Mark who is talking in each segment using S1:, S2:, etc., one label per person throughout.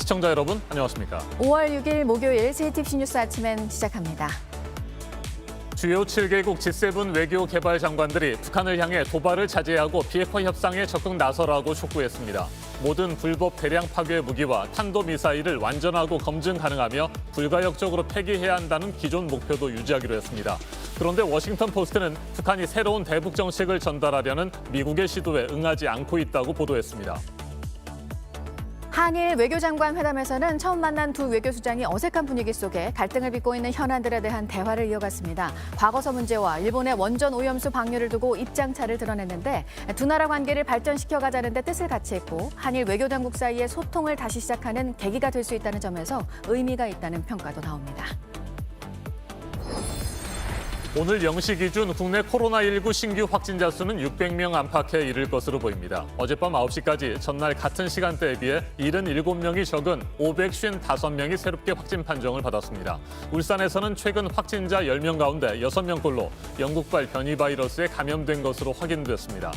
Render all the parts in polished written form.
S1: 시청자 여러분, 안녕하십니까?
S2: 5월 6일 목요일 JTBC 뉴스 아침엔 시작합니다.
S1: 주요 7개국 G7 외교 개발 장관들이 북한을 향해 도발을 자제하고 비핵화 협상에 적극 나서라고 촉구했습니다. 모든 불법 대량 파괴 무기와 탄도미사일을 완전하고 검증 가능하며 불가역적으로 폐기해야 한다는 기존 목표도 유지하기로 했습니다. 그런데 워싱턴 포스트는 북한이 새로운 대북 정책을 전달하려는 미국의 시도에 응하지 않고 있다고 보도했습니다.
S2: 한일 외교장관 회담에서는 처음 만난 두 외교수장이 어색한 분위기 속에 갈등을 빚고 있는 현안들에 대한 대화를 이어갔습니다. 과거사 문제와 일본의 원전 오염수 방류를 두고 입장차를 드러냈는데 두 나라 관계를 발전시켜가자는 데 뜻을 같이 했고 한일 외교당국 사이의 소통을 다시 시작하는 계기가 될 수 있다는 점에서 의미가 있다는 평가도 나옵니다.
S1: 오늘 0시 기준 국내 코로나19 신규 확진자 수는 600명 안팎에 이를 것으로 보입니다. 어젯밤 9시까지 전날 같은 시간대에 비해 77명이 적은 555명이 새롭게 확진 판정을 받았습니다. 울산에서는 최근 확진자 10명 가운데 6명꼴로 영국발 변이 바이러스에 감염된 것으로 확인됐습니다.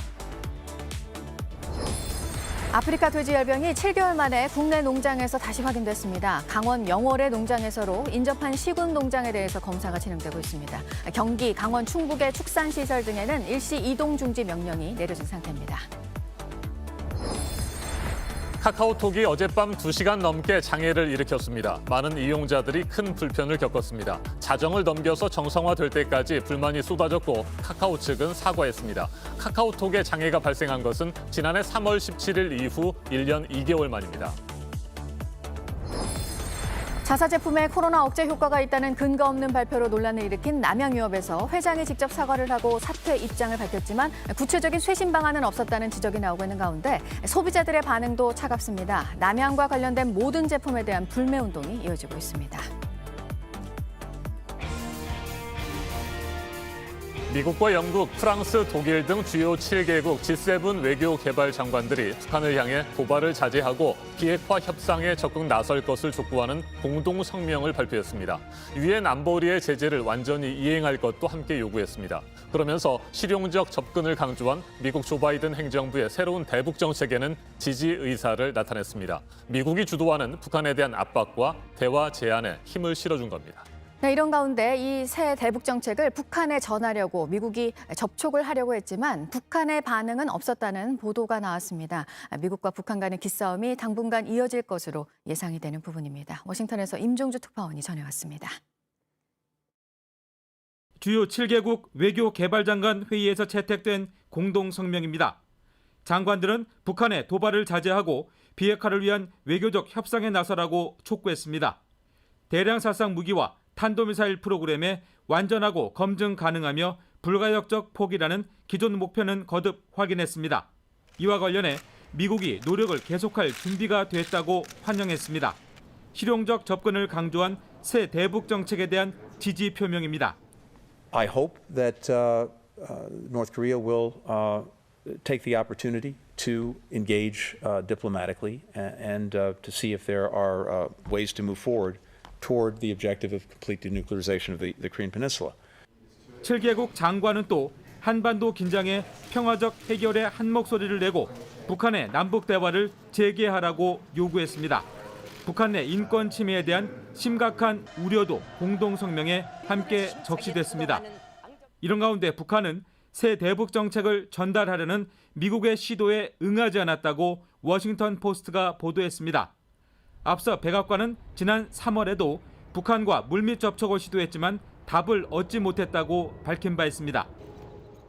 S2: 아프리카 돼지열병이 7개월 만에 국내 농장에서 다시 확인됐습니다. 강원 영월의 농장에서로 인접한 시군 농장에 대해서 검사가 진행되고 있습니다. 경기, 강원 충북의 축산시설 등에는 일시 이동 중지 명령이 내려진 상태입니다.
S1: 카카오톡이 어젯밤 2시간 넘게 장애를 일으켰습니다. 많은 이용자들이 큰 불편을 겪었습니다. 자정을 넘겨서 정상화될 때까지 불만이 쏟아졌고 카카오 측은 사과했습니다. 카카오톡에 장애가 발생한 것은 지난해 3월 17일 이후 1년 2개월 만입니다.
S2: 자사 제품에 코로나 억제 효과가 있다는 근거 없는 발표로 논란을 일으킨 남양유업에서 회장이 직접 사과를 하고 사퇴 입장을 밝혔지만 구체적인 쇄신 방안은 없었다는 지적이 나오고 있는 가운데 소비자들의 반응도 차갑습니다. 남양과 관련된 모든 제품에 대한 불매 운동이 이어지고 있습니다.
S1: 미국과 영국, 프랑스, 독일 등 주요 7개국 G7 외교 개발 장관들이 북한을 향해 도발을 자제하고 비핵화 협상에 적극 나설 것을 촉구하는 공동 성명을 발표했습니다. 유엔 안보리의 제재를 완전히 이행할 것도 함께 요구했습니다. 그러면서 실용적 접근을 강조한 미국 조 바이든 행정부의 새로운 대북 정책에는 지지 의사를 나타냈습니다. 미국이 주도하는 북한에 대한 압박과 대화 제안에 힘을 실어준 겁니다.
S2: 네, 이런 가운데 이 새 대북 정책을 북한에 전하려고 미국이 접촉을 하려고 했지만 북한의 반응은 없었다는 보도가 나왔습니다. 미국과 북한 간의 기싸움이 당분간 이어질 것으로 예상이 되는 부분입니다. 워싱턴에서 임종주 특파원이 전해왔습니다.
S3: 주요 7개국 외교 개발 장관 회의에서 채택된 공동 성명입니다. 장관들은 북한의 도발을 자제하고 비핵화를 위한 외교적 협상에 나서라고 촉구했습니다. 대량 살상 무기와 탄도미사일 프로그램에 완전하고 검증 가능하며 불가역적 포기라는 기존 목표는 거듭 확인했습니다. 이와 관련해 미국이 노력을 계속할 준비가 됐다고 환영했습니다. 실용적 접근을 강조한 새 대북 정책에 대한 지지 표명입니다.
S4: I hope that North Korea will take the opportunity to engage diplomatically and to see if there are ways to move forward toward the objective of complete denuclearization of the Korean Peninsula.
S3: 7개국 장관은 또 한반도 긴장의 평화적 해결에 한 목소리를 내고 북한의 남북 대화를 재개하라고 요구했습니다. 북한 내 인권 침해에 대한 심각한 우려도 공동 성명에 함께 적시됐습니다. 이런 가운데 북한은 새 대북 정책을 전달하려는 미국의 시도에 응하지 않았다고 워싱턴 포스트가 보도했습니다. 앞서 백악관은 지난 3월에도 북한과 물밑 접촉을 시도했지만 답을 얻지 못했다고 밝힌 바 있습니다.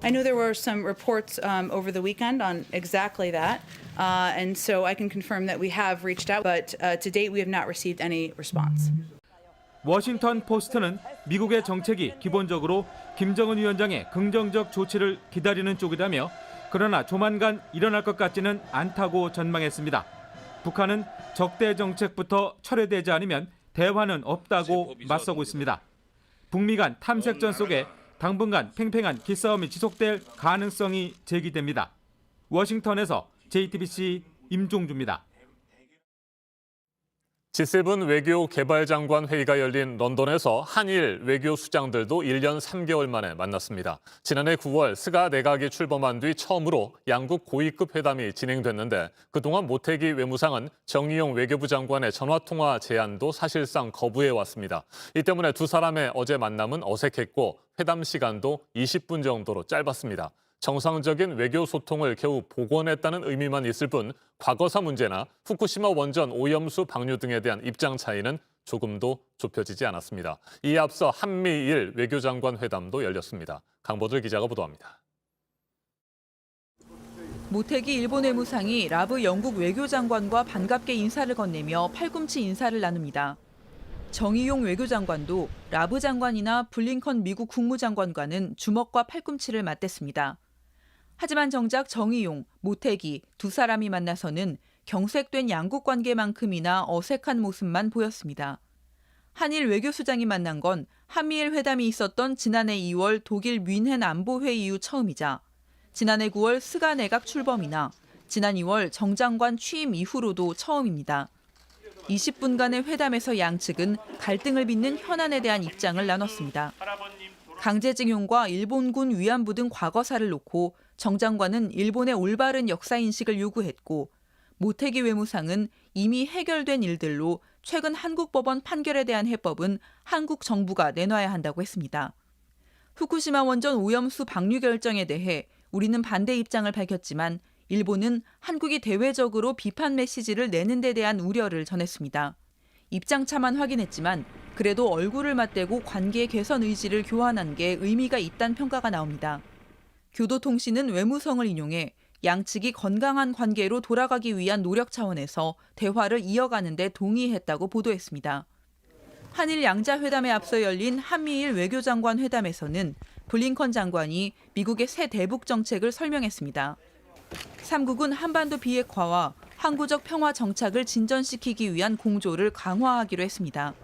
S5: I know there were some reports over the weekend on exactly that, and so I can confirm that we have reached out, but to date we have not received any response.
S3: 워싱턴 포스트는 미국의 정책이 기본적으로 김정은 위원장의 긍정적 조치를 기다리는 쪽이라며 그러나 조만간 일어날 것 같지는 않다고 전망했습니다. 북한은 적대 정책부터 철회되지 않으면 대화는 없다고 맞서고 있습니다. 북미 간 탐색전 속에 당분간 팽팽한 기싸움이 지속될 가능성이 제기됩니다. 워싱턴에서 JTBC 임종주입니다.
S1: G7 외교 개발 장관 회의가 열린 런던에서 한일 외교 수장들도 1년 3개월 만에 만났습니다. 지난해 9월 스가 내각이 출범한 뒤 처음으로 양국 고위급 회담이 진행됐는데 그동안 모태기 외무상은 정의용 외교부 장관의 전화통화 제안도 사실상 거부해왔습니다. 이 때문에 두 사람의 어제 만남은 어색했고 회담 시간도 20분 정도로 짧았습니다. 정상적인 외교 소통을 겨우 복원했다는 의미만 있을 뿐 과거사 문제나 후쿠시마 원전 오염수 방류 등에 대한 입장 차이는 조금도 좁혀지지 않았습니다. 이에 앞서 한미일 외교장관 회담도 열렸습니다. 강보들 기자가 보도합니다.
S6: 모태기 일본 외무상이 라브 영국 외교장관과 반갑게 인사를 건네며 팔꿈치 인사를 나눕니다. 정의용 외교장관도 라브 장관이나 블링컨 미국 국무장관과는 주먹과 팔꿈치를 맞댔습니다. 하지만 정작 정의용, 모태기 두 사람이 만나서는 경색된 양국 관계만큼이나 어색한 모습만 보였습니다. 한일 외교수장이 만난 건 한미일 회담이 있었던 지난해 2월 독일 뮌헨 안보회의 이후 처음이자 지난해 9월 스가 내각 출범이나 지난 2월 정 장관 취임 이후로도 처음입니다. 20분간의 회담에서 양측은 갈등을 빚는 현안에 대한 입장을 나눴습니다. 강제징용과 일본군 위안부 등 과거사를 놓고 정 장관은 일본의 올바른 역사인식을 요구했고 모태기 외무상은 이미 해결된 일들로 최근 한국 법원 판결에 대한 해법은 한국 정부가 내놔야 한다고 했습니다. 후쿠시마 원전 오염수 방류 결정에 대해 우리는 반대 입장을 밝혔지만 일본은 한국이 대외적으로 비판 메시지를 내는 데 대한 우려를 전했습니다. 입장차만 확인했지만 그래도 얼굴을 맞대고 관계 개선 의지를 교환한 게 의미가 있다는 평가가 나옵니다. 교도통신은 외무성을 인용해 양측이 건강한 관계로 돌아가기 위한 노력 차원에서 대화를 이어가는 데 동의했다고 보도했습니다. 한일 양자회담에 앞서 열린 한미일 외교장관 회담에서는 블링컨 장관이 미국의 새 대북 정책을 설명했습니다. 3국은 한반도 비핵화와 항구적 평화 정착을 진전시키기 위한 공조를 강화하기로 했습니다.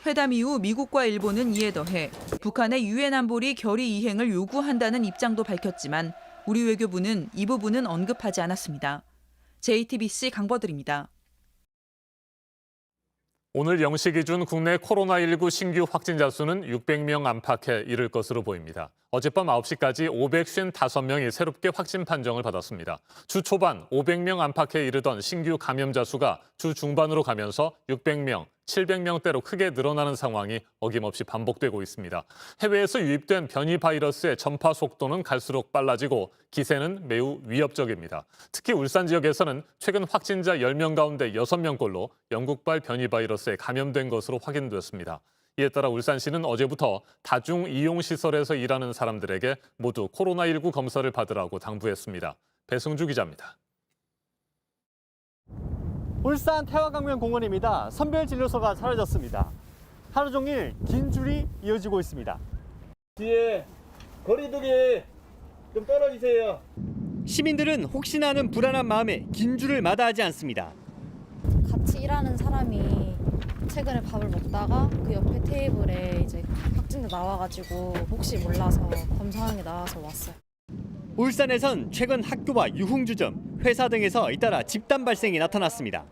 S6: 회담 이후 미국과 일본은 이에 더해 북한의 유엔 안보리 결의 이행을 요구한다는 입장도 밝혔지만 우리 외교부는 이 부분은 언급하지 않았습니다. JTBC 강버들입니다.
S1: 오늘 0시 기준 국내 코로나19 신규 확진자 수는 600명 안팎에 이를 것으로 보입니다. 어젯밤 9시까지 555명이 새롭게 확진 판정을 받았습니다. 주 초반 500명 안팎에 이르던 신규 감염자 수가 주 중반으로 가면서 600명, 700명대로 크게 늘어나는 상황이 어김없이 반복되고 있습니다. 해외에서 유입된 변이 바이러스의 전파 속도는 갈수록 빨라지고 기세는 매우 위협적입니다. 특히 울산 지역에서는 최근 확진자 10명 가운데 6명꼴로 영국발 변이 바이러스에 감염된 것으로 확인됐습니다. 이에 따라 울산시는 어제부터 다중 이용시설에서 일하는 사람들에게 모두 코로나19 검사를 받으라고 당부했습니다. 배승주 기자입니다.
S7: 울산 태화강변공원입니다. 선별진료소가 사라졌습니다. 하루 종일 긴 줄이 이어지고 있습니다.
S8: 뒤에 거리두기 좀 떨어지세요.
S7: 시민들은 혹시나 하는 불안한 마음에 긴 줄을 마다하지 않습니다.
S9: 같이 일하는 사람이 최근에 밥을 먹다가 그 옆에 테이블에 이제 확진자 나와가지고 혹시 몰라서 검사하는 게 나와서 왔어요.
S7: 울산에선 최근 학교와 유흥주점, 회사 등에서 잇따라 집단 발생이 나타났습니다.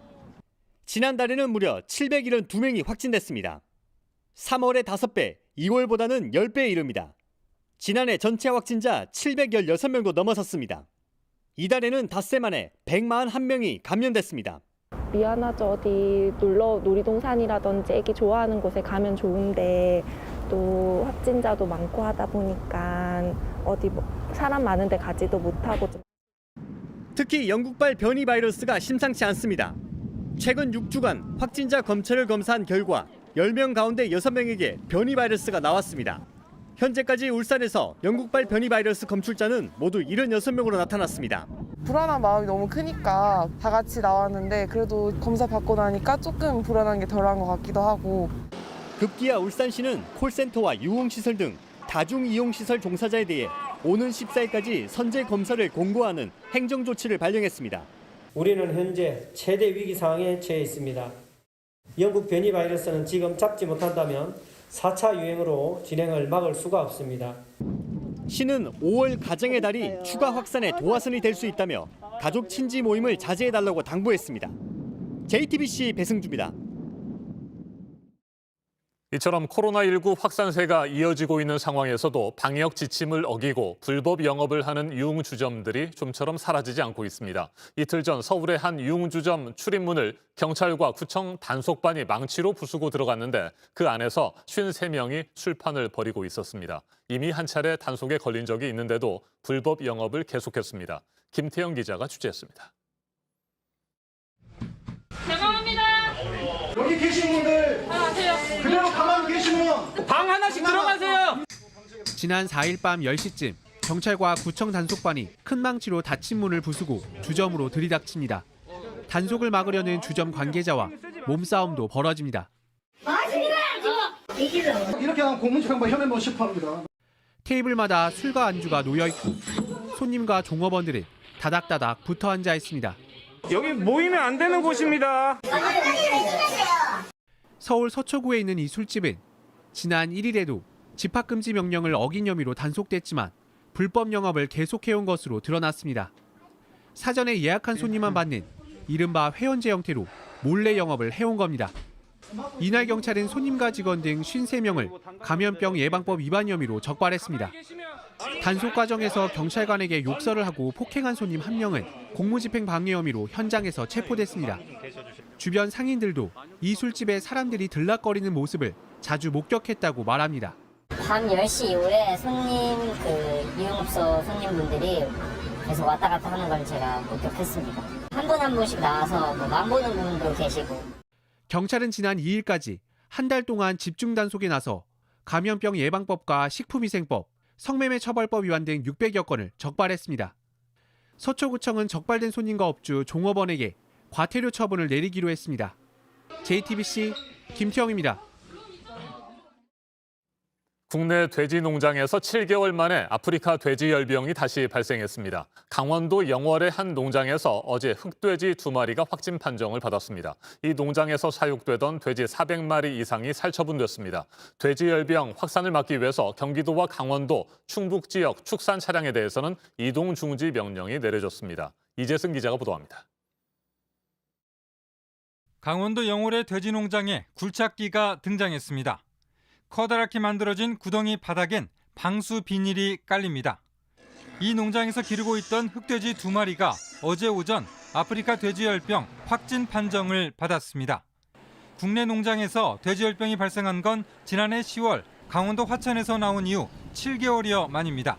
S7: 지난달에는 무려 772명이 확진됐습니다. 3월의 5배, 2월보다는 10배에 이릅니다. 지난해 전체 확진자 716명도 넘어섰습니다. 이달에는 닷새 만에 141명이 감염됐습니다.
S10: 미안하죠. 어디 놀이동산이라든지 애기 좋아하는 곳에 가면 좋은데 또 확진자도 많고 하다 보니까 어디 사람 많은 데 가지도 못하고.
S7: 특히 영국발 변이 바이러스가 심상치 않습니다. 최근 6주간 확진자 검체를 검사한 결과 10명 가운데 6명에게 변이 바이러스가 나왔습니다. 현재까지 울산에서 영국발 변이 바이러스 검출자는 모두 76명으로 나타났습니다.
S11: 불안한 마음이 너무 크니까 다 같이 나왔는데 그래도 검사 받고 나니까 조금 불안한 게 덜한 것 같기도 하고.
S7: 급기야 울산시는 콜센터와 유흥시설 등 다중이용시설 종사자에 대해 오는 14일까지 선제 검사를 공고하는 행정조치를 발령했습니다.
S8: 우리는 현재 최대 위기 상황에 처해 있습니다. 영국 변이 바이러스는 지금 잡지 못한다면 4차 유행으로 진행을 막을 수가 없습니다.
S7: 시는 5월 가정의 달이 추가 확산의 도화선이 될 수 있다며 가족 친지 모임을 자제해달라고 당부했습니다. JTBC 배승주입니다.
S1: 이처럼 코로나19 확산세가 이어지고 있는 상황에서도 방역 지침을 어기고 불법 영업을 하는 유흥주점들이 좀처럼 사라지지 않고 있습니다. 이틀 전 서울의 한 유흥주점 출입문을 경찰과 구청 단속반이 망치로 부수고 들어갔는데 그 안에서 53명이 술판을 벌이고 있었습니다. 이미 한 차례 단속에 걸린 적이 있는데도 불법 영업을 계속했습니다. 김태영 기자가 취재했습니다.
S12: 죄송합니다.
S13: 여기 계신 분들 그대로 가만히 계시면
S12: 방 하나씩 들어가세요.
S14: 지난 4일 밤 10시쯤 경찰과 구청 단속반이 큰 망치로 닫힌 문을 부수고 주점으로 들이닥칩니다. 단속을 막으려는 주점 관계자와 몸싸움도 벌어집니다.
S13: 이렇게 하면 공문집행방 혐의 뭐 실합니다.
S14: 테이블마다 술과 안주가 놓여있고 손님과 종업원들은 다닥다닥 붙어 앉아 있습니다.
S12: 여기 모이면 안 되는 곳입니다.
S14: 서울 서초구에 있는 이 술집은 지난 1일에도 집합금지 명령을 어긴 혐의로 단속됐지만 불법 영업을 계속해온 것으로 드러났습니다. 사전에 예약한 손님만 받는 이른바 회원제 형태로 몰래 영업을 해온 겁니다. 이날 경찰은 손님과 직원 등 53명을 감염병 예방법 위반 혐의로 적발했습니다. 단속 과정에서 경찰관에게 욕설을 하고 폭행한 손님 1명은 공무집행 방해 혐의로 현장에서 체포됐습니다. 주변 상인들도 이 술집에 사람들이 들락거리는 모습을 자주 목격했다고 말합니다.
S15: 밤 10시 이후에 유흥업소 손님분들이 계속 왔다 갔다 하는 걸 제가 목격했습니다. 한 분 한 분씩 나와서 맘보는 분도 계시고.
S14: 경찰은 지난 2일까지 한 달 동안 집중 단속에 나서 감염병 예방법과 식품위생법, 성매매 처벌법 위반 등 600여 건을 적발했습니다. 서초구청은 적발된 손님과 업주, 종업원에게 과태료 처분을 내리기로 했습니다. JTBC 김태영입니다.
S1: 국내 돼지 농장에서 7개월 만에 아프리카 돼지열병이 다시 발생했습니다. 강원도 영월의 한 농장에서 어제 흑돼지 2마리가 확진 판정을 받았습니다. 이 농장에서 사육되던 돼지 400마리 이상이 살처분됐습니다. 돼지열병 확산을 막기 위해서 경기도와 강원도, 충북 지역 축산 차량에 대해서는 이동 중지 명령이 내려졌습니다. 이재승 기자가 보도합니다.
S3: 강원도 영월의 돼지 농장에 굴착기가 등장했습니다. 커다랗게 만들어진 구덩이 바닥엔 방수 비닐이 깔립니다. 이 농장에서 기르고 있던 흑돼지 2마리가 어제 오전 아프리카 돼지열병 확진 판정을 받았습니다. 국내 농장에서 돼지열병이 발생한 건 지난해 10월 강원도 화천에서 나온 이후 7개월여 만입니다.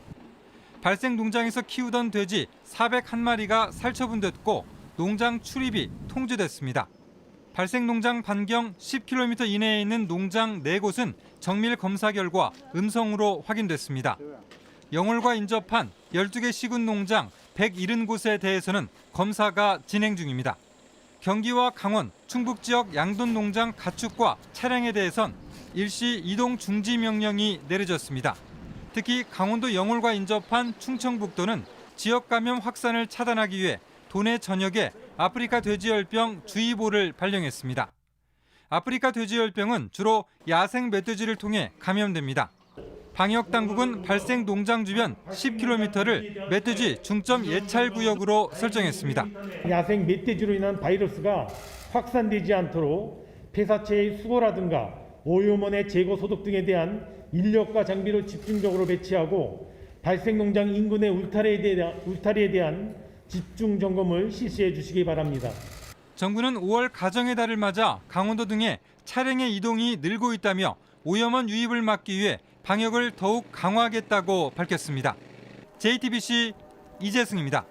S3: 발생 농장에서 키우던 돼지 401마리가 살처분됐고 농장 출입이 통제됐습니다. 발생 농장 반경 10km 이내에 있는 농장 4곳은 정밀 검사 결과 음성으로 확인됐습니다. 영월과 인접한 12개 시군 농장 170곳에 대해서는 검사가 진행 중입니다. 경기와 강원, 충북 지역 양돈 농장 가축과 차량에 대해선 일시 이동 중지 명령이 내려졌습니다. 특히 강원도 영월과 인접한 충청북도는 지역 감염 확산을 차단하기 위해 도내 전역에 아프리카 돼지열병 주의보를 발령했습니다. 아프리카 돼지열병은 주로 야생 멧돼지를 통해 감염됩니다. 방역 당국은 발생 농장 주변 10km를 멧돼지 중점 예찰 구역으로 설정했습니다.
S16: 야생 멧돼지로 인한 바이러스가 확산되지 않도록 폐사체의 수거라든가 오염원의 제거 소독 등에 대한 인력과 장비를 집중적으로 배치하고 발생 농장 인근의 울타리에 대한 집중 점검을 실시해 주시기 바랍니다.
S3: 정부는 5월 가정의 달을 맞아 강원도 등의 차량의 이동이 늘고 있다며 오염원 유입을 막기 위해 방역을 더욱 강화하겠다고 밝혔습니다. JTBC 이재승입니다.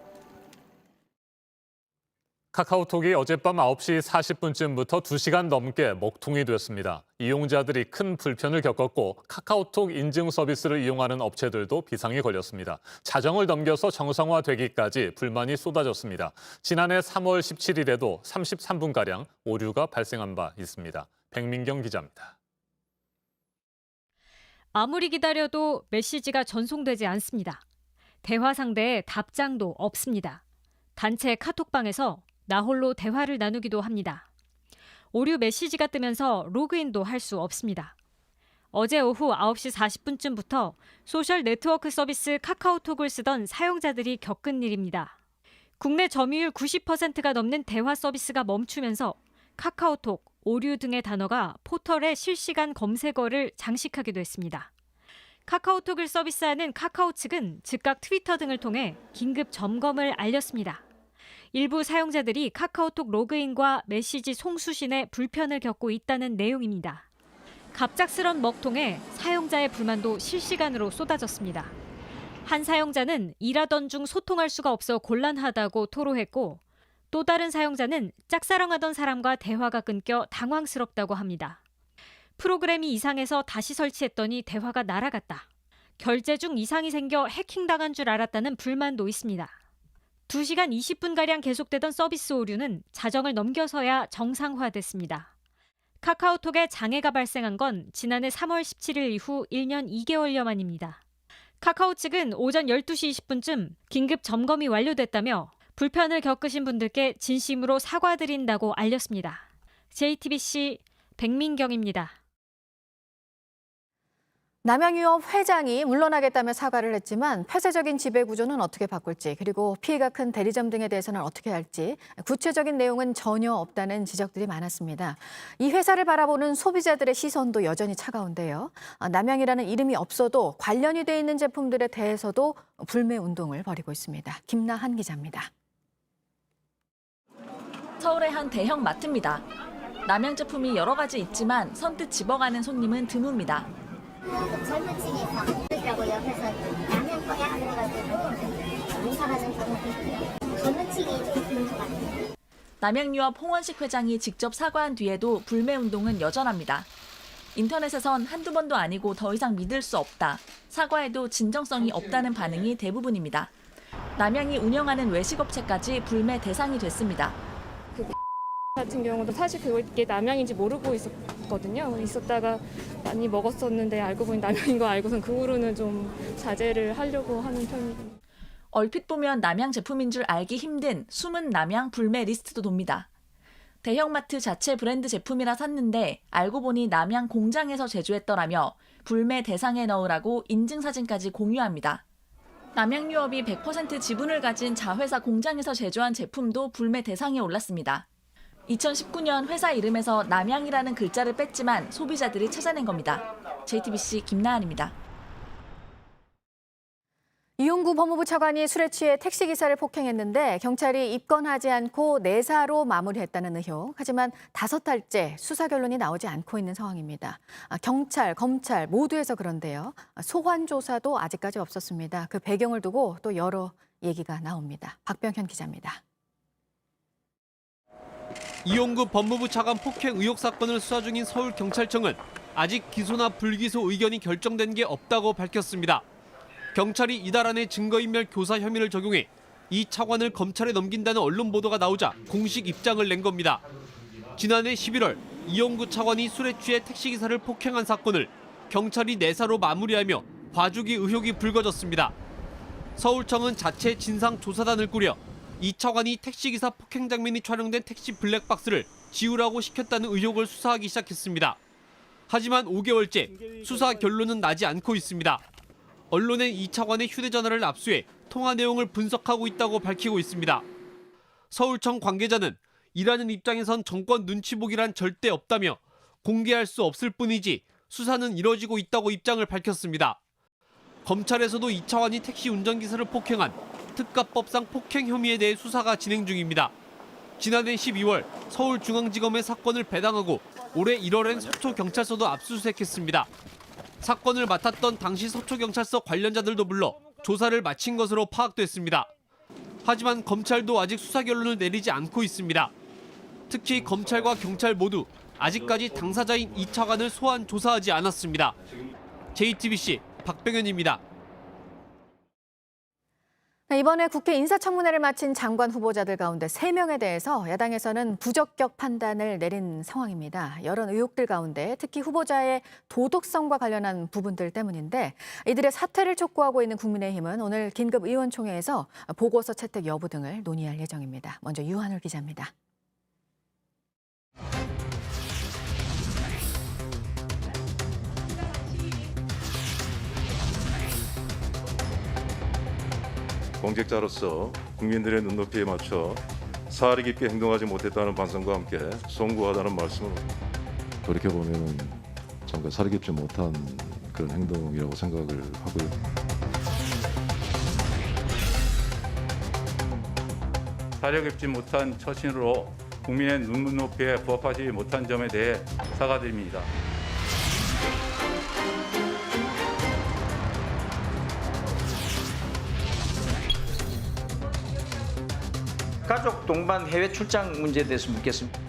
S1: 카카오톡이 어젯밤 9시 40분쯤부터 2시간 넘게 먹통이 됐습니다. 이용자들이 큰 불편을 겪었고 카카오톡 인증 서비스를 이용하는 업체들도 비상이 걸렸습니다. 자정을 넘겨서 정상화되기까지 불만이 쏟아졌습니다. 지난해 3월 17일에도 33분가량 오류가 발생한 바 있습니다. 백민경 기자입니다.
S17: 아무리 기다려도 메시지가 전송되지 않습니다. 대화 상대에 답장도 없습니다. 단체 카톡방에서 나 홀로 대화를 나누기도 합니다. 오류 메시지가 뜨면서 로그인도 할 수 없습니다. 어제 오후 9시 40분쯤부터 소셜 네트워크 서비스 카카오톡을 쓰던 사용자들이 겪은 일입니다. 국내 점유율 90%가 넘는 대화 서비스가 멈추면서 카카오톡 오류 등의 단어가 포털의 실시간 검색어를 장식하기도 했습니다. 카카오톡을 서비스하는 카카오 측은 즉각 트위터 등을 통해 긴급 점검을 알렸습니다. 일부 사용자들이 카카오톡 로그인과 메시지 송수신에 불편을 겪고 있다는 내용입니다. 갑작스런 먹통에 사용자의 불만도 실시간으로 쏟아졌습니다. 한 사용자는 일하던 중 소통할 수가 없어 곤란하다고 토로했고, 또 다른 사용자는 짝사랑하던 사람과 대화가 끊겨 당황스럽다고 합니다. 프로그램이 이상해서 다시 설치했더니 대화가 날아갔다. 결제 중 이상이 생겨 해킹당한 줄 알았다는 불만도 있습니다. 2시간 20분가량 계속되던 서비스 오류는 자정을 넘겨서야 정상화됐습니다. 카카오톡에 장애가 발생한 건 지난해 3월 17일 이후 1년 2개월여 만입니다. 카카오 측은 오전 12시 20분쯤 긴급 점검이 완료됐다며 불편을 겪으신 분들께 진심으로 사과드린다고 알렸습니다. JTBC 백민경입니다.
S2: 남양유업 회장이 물러나겠다며 사과를 했지만 폐쇄적인 지배 구조는 어떻게 바꿀지, 그리고 피해가 큰 대리점 등에 대해서는 어떻게 할지 구체적인 내용은 전혀 없다는 지적들이 많았습니다. 이 회사를 바라보는 소비자들의 시선도 여전히 차가운데요. 남양이라는 이름이 없어도 관련이 돼 있는 제품들에 대해서도 불매 운동을 벌이고 있습니다. 김나한 기자입니다.
S18: 서울의 한 대형 마트입니다. 남양 제품이 여러 가지 있지만 선뜻 집어가는 손님은 드뭅니다.
S15: 젊은 층이 바꾸더라고 옆에서 라면 거야 그래가지고 인사하는 경우도 있고요. 젊은 층이 좀 그런 것 같아요.
S18: 남양유업 홍원식 회장이 직접 사과한 뒤에도 불매 운동은 여전합니다. 인터넷에선 한두 번도 아니고 더 이상 믿을 수 없다. 사과에도 진정성이 없다는 반응이 대부분입니다. 남양이 운영하는 외식업체까지 불매 대상이 됐습니다.
S19: 같은 경우도 사실 그게 남양인지 모르고 있었거든요. 있었다가 많이 먹었었는데 알고 보니 남양인 거 알고선 그 후로는 좀 자제를 하려고 하는 편입니다.
S18: 얼핏 보면 남양 제품인 줄 알기 힘든 숨은 남양 불매 리스트도 돕니다. 대형마트 자체 브랜드 제품이라 샀는데 알고 보니 남양 공장에서 제조했더라며 불매 대상에 넣으라고 인증사진까지 공유합니다. 남양유업이 100% 지분을 가진 자회사 공장에서 제조한 제품도 불매 대상에 올랐습니다. 2019년 회사 이름에서 남양이라는 글자를 뺐지만 소비자들이 찾아낸 겁니다. JTBC 김나한입니다.
S2: 이용구 법무부 차관이 술에 취해 택시기사를 폭행했는데 경찰이 입건하지 않고 내사로 마무리했다는 의혹. 하지만 5달째 수사 결론이 나오지 않고 있는 상황입니다. 경찰, 검찰 모두에서 그런데요. 소환 조사도 아직까지 없었습니다. 그 배경을 두고 또 여러 얘기가 나옵니다. 박병현 기자입니다.
S14: 이용구 법무부 차관 폭행 의혹 사건을 수사 중인 서울경찰청은 아직 기소나 불기소 의견이 결정된 게 없다고 밝혔습니다. 경찰이 이달 안에 증거인멸 교사 혐의를 적용해 이 차관을 검찰에 넘긴다는 언론 보도가 나오자 공식 입장을 낸 겁니다. 지난해 11월 이용구 차관이 술에 취해 택시기사를 폭행한 사건을 경찰이 내사로 마무리하며 봐주기 의혹이 불거졌습니다. 서울청은 자체 진상조사단을 꾸려 이 차관이 택시기사 폭행 장면이 촬영된 택시 블랙박스를 지우라고 시켰다는 의혹을 수사하기 시작했습니다. 하지만 5개월째 수사 결론은 나지 않고 있습니다. 언론은 이 차관의 휴대전화를 압수해 통화 내용을 분석하고 있다고 밝히고 있습니다. 서울청 관계자는 일하는 입장에선 정권 눈치 보기란 절대 없다며 공개할 수 없을 뿐이지 수사는 이뤄지고 있다고 입장을 밝혔습니다. 검찰에서도 이 차관이 택시 운전기사를 폭행한 특가법상 폭행 혐의에 대해 수사가 진행 중입니다. 지난해 12월 서울중앙지검에 사건을 배당하고 올해 1월엔 서초경찰서도 압수수색했습니다. 사건을 맡았던 당시 서초경찰서 관련자들도 불러 조사를 마친 것으로 파악됐습니다. 하지만 검찰도 아직 수사 결론을 내리지 않고 있습니다. 특히 검찰과 경찰 모두 아직까지 당사자인 이 차관을 소환 조사하지 않았습니다. JTBC 박병현입니다.
S2: 이번에 국회 인사청문회를 마친 장관 후보자들 가운데 3명에 대해서 야당에서는 부적격 판단을 내린 상황입니다. 여러 의혹들 가운데 특히 후보자의 도덕성과 관련한 부분들 때문인데 이들의 사퇴를 촉구하고 있는 국민의힘은 오늘 긴급 의원총회에서 보고서 채택 여부 등을 논의할 예정입니다. 먼저 유한울 기자입니다.
S20: 공직자로서 국민들의 눈높이에 맞춰 사리 깊게 행동하지 못했다는 반성과 함께 송구하다는 말씀을
S21: 돌이켜보면 정말 사리 깊지 못한 그런 행동이라고 생각을 하고요.
S22: 사려 깊지 못한 처신으로 국민의 눈높이에 부합하지 못한 점에 대해 사과드립니다.
S23: 가족 동반 해외 출장 문제에 대해서 묻겠습니다.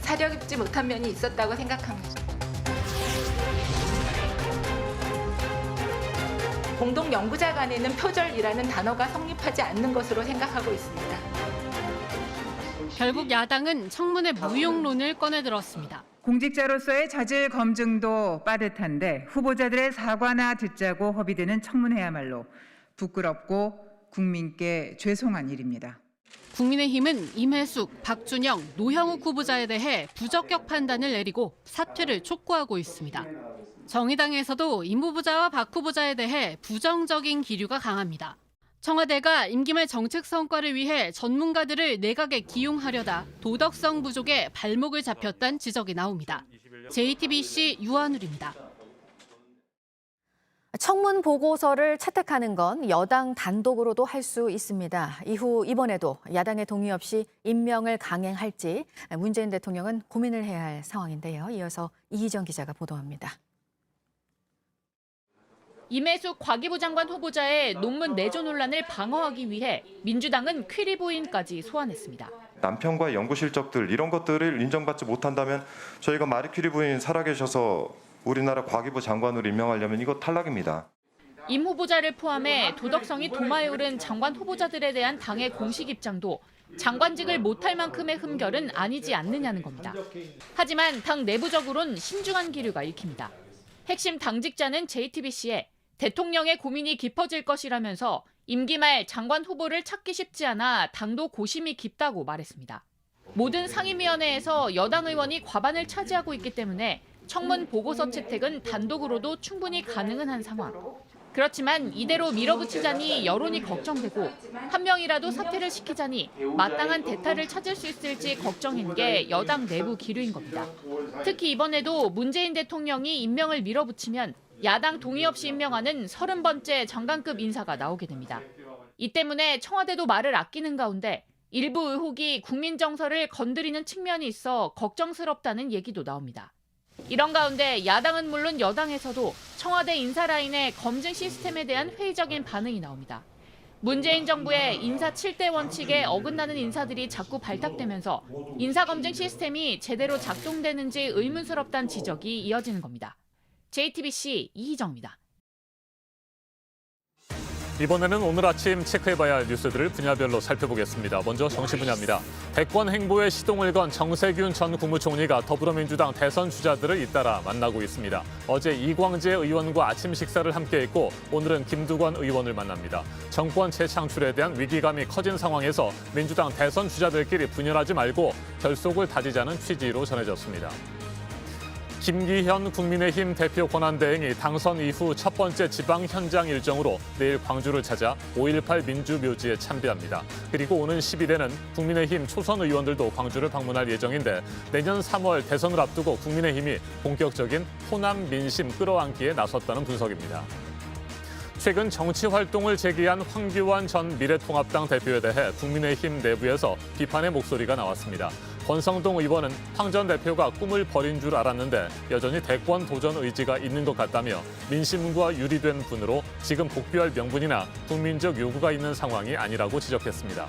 S24: 사려 깊지 못한 면이 있었다고 생각합니다. 공동 연구자 간에는 표절이라는 단어가 성립하지 않는 것으로 생각하고 있습니다.
S25: 결국 야당은 청문회 무용론을 꺼내들었습니다.
S26: 공직자로서의 자질 검증도 빠듯한데 후보자들의 사과나 듣자고 허비되는 청문회야말로 부끄럽고 국민께 죄송한 일입니다.
S25: 국민의힘은 임혜숙, 박준영, 노형욱 후보자에 대해 부적격 판단을 내리고 사퇴를 촉구하고 있습니다. 정의당에서도 임 후보자와 박 후보자에 대해 부정적인 기류가 강합니다. 청와대가 임기 말 정책 성과를 위해 전문가들을 내각에 기용하려다 도덕성 부족에 발목을 잡혔다는 지적이 나옵니다. JTBC 유한울입니다.
S2: 청문 보고서를 채택하는 건 여당 단독으로도 할 수 있습니다. 이후 이번에도 야당의 동의 없이 임명을 강행할지 문재인 대통령은 고민을 해야 할 상황인데요. 이어서 이희정 기자가 보도합니다.
S27: 임혜숙 과기부 장관 후보자의 논문 내조 논란을 방어하기 위해 민주당은 퀴리 부인까지 소환했습니다.
S28: 남편과의 연구 실적들 이런 것들을 인정받지 못한다면 저희가 마리 퀴리 부인 살아계셔서 우리나라 과기부 장관으로 임명하려면 이거 탈락입니다.
S27: 임 후보자를 포함해 도덕성이 도마에 오른 장관 후보자들에 대한 당의 공식 입장도 장관직을 못할 만큼의 흠결은 아니지 않느냐는 겁니다. 하지만 당 내부적으로는 신중한 기류가 읽힙니다. 핵심 당직자는 JTBC에 대통령의 고민이 깊어질 것이라면서 임기 말 장관 후보를 찾기 쉽지 않아 당도 고심이 깊다고 말했습니다. 모든 상임위원회에서 여당 의원이 과반을 차지하고 있기 때문에 청문 보고서 채택은 단독으로도 충분히 가능은 한 상황. 그렇지만 이대로 밀어붙이자니 여론이 걱정되고 한 명이라도 사퇴를 시키자니 마땅한 대타를 찾을 수 있을지 걱정인 게 여당 내부 기류인 겁니다. 특히 이번에도 문재인 대통령이 임명을 밀어붙이면 야당 동의 없이 임명하는 30번째 장관급 인사가 나오게 됩니다. 이 때문에 청와대도 말을 아끼는 가운데 일부 의혹이 국민 정서를 건드리는 측면이 있어 걱정스럽다는 얘기도 나옵니다. 이런 가운데 야당은 물론 여당에서도 청와대 인사 라인의 검증 시스템에 대한 회의적인 반응이 나옵니다. 문재인 정부의 인사 7대 원칙에 어긋나는 인사들이 자꾸 발탁되면서 인사검증 시스템이 제대로 작동되는지 의문스럽다는 지적이 이어지는 겁니다. JTBC 이희정입니다.
S1: 이번에는 오늘 아침 체크해봐야 할 뉴스들을 분야별로 살펴보겠습니다. 먼저 정치 분야입니다. 대권 행보에 시동을 건 정세균 전 국무총리가 더불어민주당 대선 주자들을 잇따라 만나고 있습니다. 어제 이광재 의원과 아침 식사를 함께했고 오늘은 김두관 의원을 만납니다. 정권 재창출에 대한 위기감이 커진 상황에서 민주당 대선 주자들끼리 분열하지 말고 결속을 다지자는 취지로 전해졌습니다. 김기현 국민의힘 대표 권한대행이 당선 이후 첫 번째 지방 현장 일정으로 내일 광주를 찾아 5.18 민주묘지에 참배합니다. 그리고 오는 10일에는 국민의힘 초선 의원들도 광주를 방문할 예정인데 내년 3월 대선을 앞두고 국민의힘이 본격적인 호남 민심 끌어안기에 나섰다는 분석입니다. 최근 정치 활동을 재개한 황교안 전 미래통합당 대표에 대해 국민의힘 내부에서 비판의 목소리가 나왔습니다. 권성동 의원은 황 전 대표가 꿈을 버린 줄 알았는데 여전히 대권 도전 의지가 있는 것 같다며 민심과 유리된 분으로 지금 복귀할 명분이나 국민적 요구가 있는 상황이 아니라고 지적했습니다.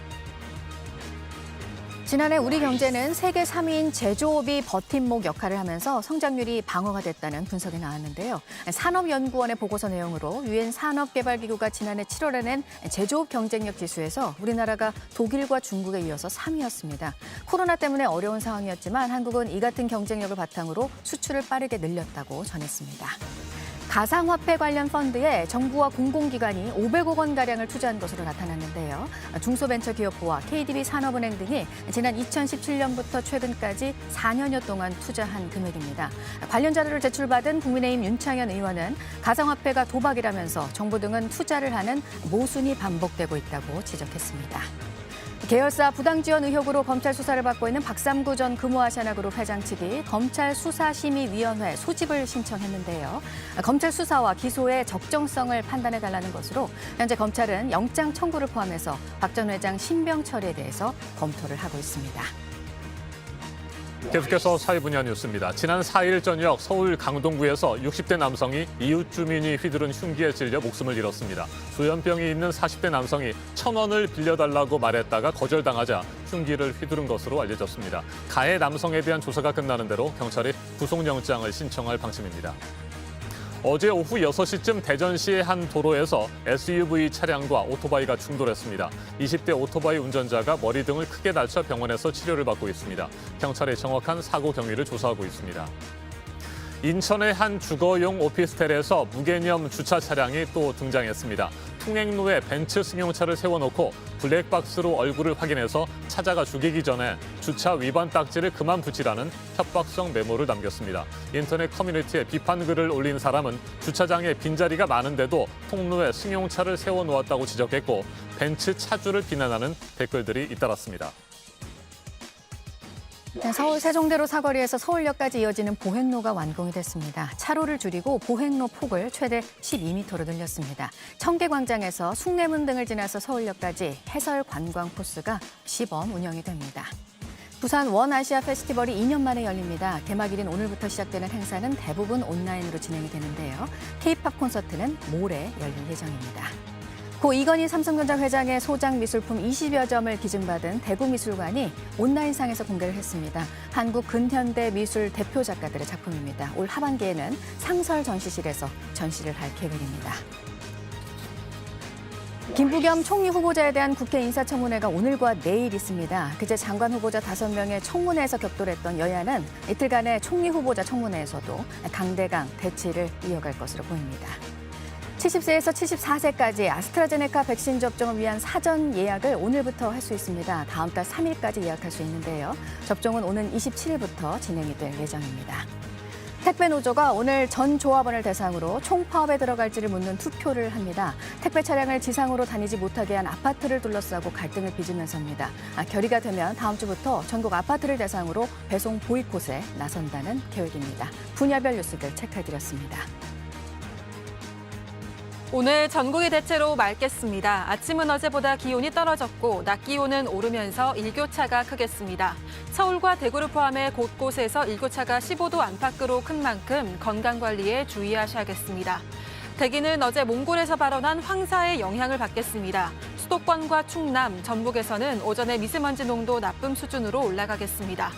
S2: 지난해 우리 경제는 세계 3위인 제조업이 버팀목 역할을 하면서 성장률이 방어가 됐다는 분석이 나왔는데요. 산업연구원의 보고서 내용으로 유엔 산업개발기구가 지난해 7월에 낸 제조업 경쟁력 지수에서 우리나라가 독일과 중국에 이어서 3위였습니다. 코로나 때문에 어려운 상황이었지만 한국은 이 같은 경쟁력을 바탕으로 수출을 빠르게 늘렸다고 전했습니다. 가상화폐 관련 펀드에 정부와 공공기관이 500억 원가량을 투자한 것으로 나타났는데요. 중소벤처기업부와 KDB 산업은행 등이 지난 2017년부터 최근까지 4년여 동안 투자한 금액입니다. 관련 자료를 제출받은 국민의힘 윤창현 의원은 가상화폐가 도박이라면서 정부 등은 투자를 하는 모순이 반복되고 있다고 지적했습니다. 계열사 부당 지원 의혹으로 검찰 수사를 받고 있는 박삼구 전 금호아시아나그룹 회장 측이 검찰 수사심의위원회 소집을 신청했는데요. 검찰 수사와 기소의 적정성을 판단해달라는 것으로 현재 검찰은 영장 청구를 포함해서 박 전 회장 신병 처리에 대해서 검토를 하고 있습니다.
S1: 계속해서 사회 분야 뉴스입니다. 지난 4일 저녁 서울 강동구에서 60대 남성이 이웃 주민이 휘두른 흉기에 찔려 목숨을 잃었습니다. 조현병이 있는 40대 남성이 1,000원을 빌려달라고 말했다가 거절당하자 흉기를 휘두른 것으로 알려졌습니다. 가해 남성에 대한 조사가 끝나는 대로 경찰이 구속영장을 신청할 방침입니다. 어제 오후 6시쯤 대전시의 한 도로에서 SUV 차량과 오토바이가 충돌했습니다. 20대 오토바이 운전자가 머리 등을 크게 다쳐 병원에서 치료를 받고 있습니다. 경찰이 정확한 사고 경위를 조사하고 있습니다. 인천의 한 주거용 오피스텔에서 무개념 주차 차량이 또 등장했습니다. 통행로에 벤츠 승용차를 세워놓고 블랙박스로 얼굴을 확인해서 찾아가 죽이기 전에 주차 위반 딱지를 그만 붙이라는 협박성 메모를 남겼습니다. 인터넷 커뮤니티에 비판 글을 올린 사람은 주차장에 빈자리가 많은데도 통로에 승용차를 세워놓았다고 지적했고 벤츠 차주를 비난하는 댓글들이 잇따랐습니다.
S2: 서울 세종대로 사거리에서 서울역까지 이어지는 보행로가 완공이 됐습니다. 차로를 줄이고 보행로 폭을 최대 12m로 늘렸습니다. 청계광장에서 숭례문 등을 지나서 서울역까지 해설 관광 코스가 시범 운영이 됩니다. 부산 원아시아 페스티벌이 2년 만에 열립니다. 개막일인 오늘부터 시작되는 행사는 대부분 온라인으로 진행이 되는데요. K-팝 콘서트는 모레 열릴 예정입니다. 고 이건희 삼성전자 회장의 소장 미술품 20여 점을 기증받은 대구미술관이 온라인상에서 공개를 했습니다. 한국 근현대 미술 대표 작가들의 작품입니다. 올 하반기에는 상설 전시실에서 전시를 할 계획입니다. 김부겸 총리 후보자에 대한 국회 인사청문회가 오늘과 내일 있습니다. 그제 장관 후보자 5명의 청문회에서 격돌했던 여야는 이틀간의 총리 후보자 청문회에서도 강대강 대치를 이어갈 것으로 보입니다. 70세에서 74세까지 아스트라제네카 백신 접종을 위한 사전 예약을 오늘부터 할 수 있습니다. 다음 달 3일까지 예약할 수 있는데요. 접종은 오는 27일부터 진행이 될 예정입니다. 택배노조가 오늘 전 조합원을 대상으로 총파업에 들어갈지를 묻는 투표를 합니다. 택배 차량을 지상으로 다니지 못하게 한 아파트를 둘러싸고 갈등을 빚으면서입니다. 결의가 되면 다음 주부터 전국 아파트를 대상으로 배송 보이콧에 나선다는 계획입니다. 분야별 뉴스들 체크해드렸습니다.
S4: 오늘 전국이 대체로 맑겠습니다. 아침은 어제보다 기온이 떨어졌고 낮 기온은 오르면서 일교차가 크겠습니다. 서울과 대구를 포함해 곳곳에서 일교차가 15도 안팎으로 큰 만큼 건강관리에 주의하셔야겠습니다. 대기는 어제 몽골에서 발원한 황사의 영향을 받겠습니다. 수도권과 충남, 전북에서는 오전에 미세먼지 농도 나쁨 수준으로 올라가겠습니다.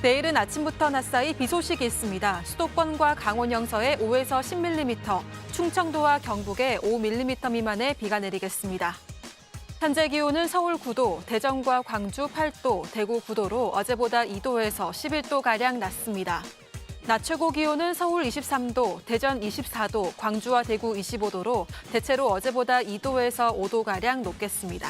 S4: 내일은 아침부터 낮 사이 비 소식이 있습니다. 수도권과 강원 영서에 5에서 10mm, 충청도와 경북에 5mm 미만의 비가 내리겠습니다. 현재 기온은 서울 9도, 대전과 광주 8도, 대구 9도로 어제보다 2도에서 11도가량 낮습니다. 낮 최고 기온은 서울 23도, 대전 24도, 광주와 대구 25도로 대체로 어제보다 2도에서 5도가량 높겠습니다.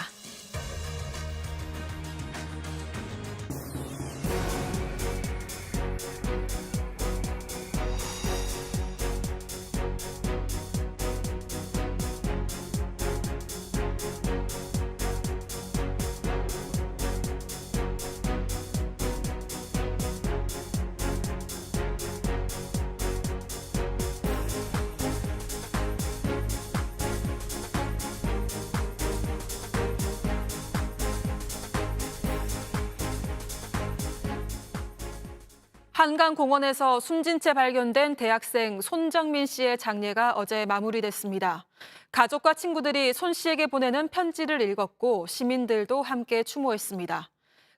S4: 한강공원에서 숨진 채 발견된 대학생 손정민 씨의 장례가 어제 마무리됐습니다. 가족과 친구들이 손 씨에게 보내는 편지를 읽었고 시민들도 함께 추모했습니다.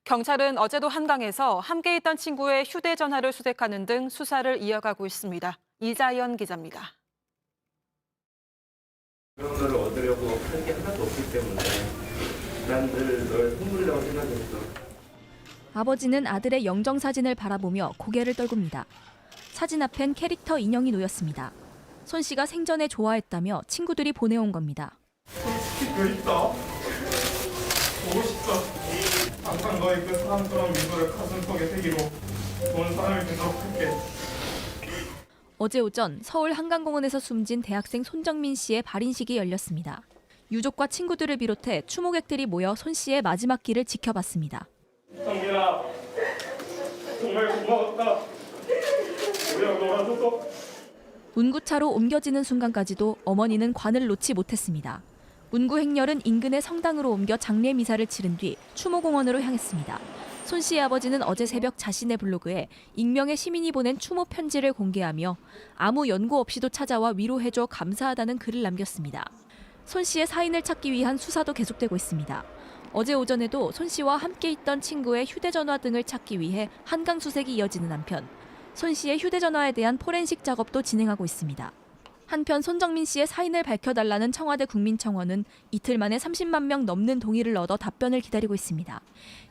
S4: 경찰은 어제도 한강에서 함께 있던 친구의 휴대전화를 수색하는 등 수사를 이어가고 있습니다. 이자연 기자입니다.
S5: 그런 걸 얻으려고 한 게 하나도 없기 때문에 난 늘 널 선물이라고 생각했어.
S6: 아버지는 아들의 영정사진을 바라보며 고개를 떨굽니다. 사진 앞엔 캐릭터 인형이 놓였습니다. 손 씨가 생전에 좋아했다며 친구들이 보내온 겁니다.
S7: 여기 있다. 보고 싶다. 항상 너의 그 사랑스러운 미소를 가슴속에 새기고 좋은 사람이 되도록 할게.
S6: 어제 오전 서울 한강공원에서 숨진 대학생 손정민 씨의 발인식이 열렸습니다. 유족과 친구들을 비롯해 추모객들이 모여 손 씨의 마지막 길을 지켜봤습니다.
S7: 성민아, 정말 고마웠다. 우리랑 놀아줘서.
S6: 운구차로 옮겨지는 순간까지도 어머니는 관을 놓지 못했습니다. 운구 행렬은 인근의 성당으로 옮겨 장례 미사를 치른 뒤 추모공원으로 향했습니다. 손 씨의 아버지는 어제 새벽 자신의 블로그에 익명의 시민이 보낸 추모 편지를 공개하며 아무 연고 없이도 찾아와 위로해줘 감사하다는 글을 남겼습니다. 손 씨의 사인을 찾기 위한 수사도 계속되고 있습니다. 어제 오전에도 손 씨와 함께 있던 친구의 휴대전화 등을 찾기 위해 한강 수색이 이어지는 한편 손 씨의 휴대전화에 대한 포렌식 작업도 진행하고 있습니다. 한편 손정민 씨의 사인을 밝혀달라는 청와대 국민청원은 이틀 만에 30만 명 넘는 동의를 얻어 답변을 기다리고 있습니다.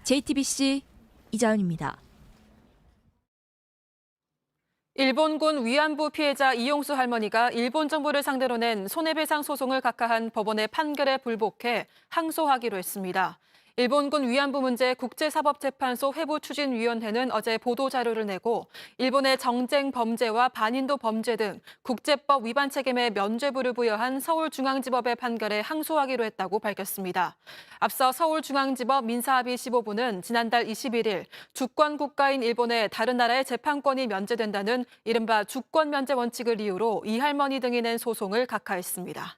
S6: JTBC 이자연입니다.
S4: 일본군 위안부 피해자 이용수 할머니가 일본 정부를 상대로 낸 손해배상 소송을 각하한 법원의 판결에 불복해 항소하기로 했습니다. 일본군 위안부 문제 국제사법재판소 회부추진위원회는 어제 보도자료를 내고 일본의 정쟁 범죄와 반인도 범죄 등 국제법 위반 책임의 면죄부를 부여한 서울중앙지법의 판결에 항소하기로 했다고 밝혔습니다. 앞서 서울중앙지법 민사합의 15부는 지난달 21일 주권 국가인 일본의 다른 나라의 재판권이 면제된다는 이른바 주권 면제 원칙을 이유로 이 할머니 등이 낸 소송을 각하했습니다.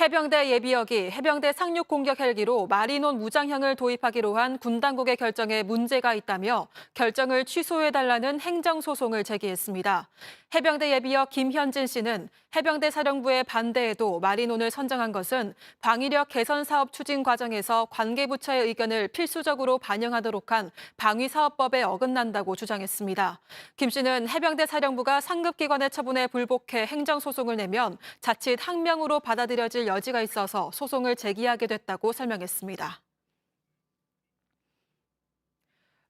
S4: 해병대 예비역이 해병대 상륙 공격 헬기로 마리논 무장형을 도입하기로 한 군 당국의 결정에 문제가 있다며 결정을 취소해달라는 행정소송을 제기했습니다. 해병대 예비역 김현진 씨는 해병대 사령부의 반대에도 마리논을 선정한 것은 방위력 개선 사업 추진 과정에서 관계부처의 의견을 필수적으로 반영하도록 한 방위사업법에 어긋난다고 주장했습니다. 김 씨는 해병대 사령부가 상급기관의 처분에 불복해 행정소송을 내면 자칫 항명으로 받아들여질 여지가 있어서 소송을 제기하게 됐다고 설명했습니다.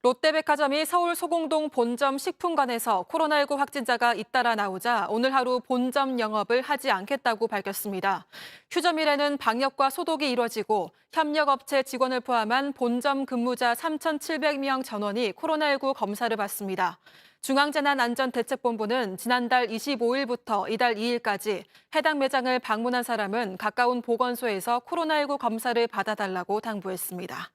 S4: 롯데백화점이 서울 소공동 본점 식품관에서 코로나19 확진자가 잇따라 나오자 오늘 하루 본점 영업을 하지 않겠다고 밝혔습니다. 휴점 일에는 방역과 소독이 이뤄지고 협력업체 직원을 포함한 본점 근무자 3,700명 전원이 코로나19 검사를 받습니다. 중앙재난안전대책본부는 지난달 25일부터 이달 2일까지 해당 매장을 방문한 사람은 가까운 보건소에서 코로나19 검사를 받아달라고 당부했습니다.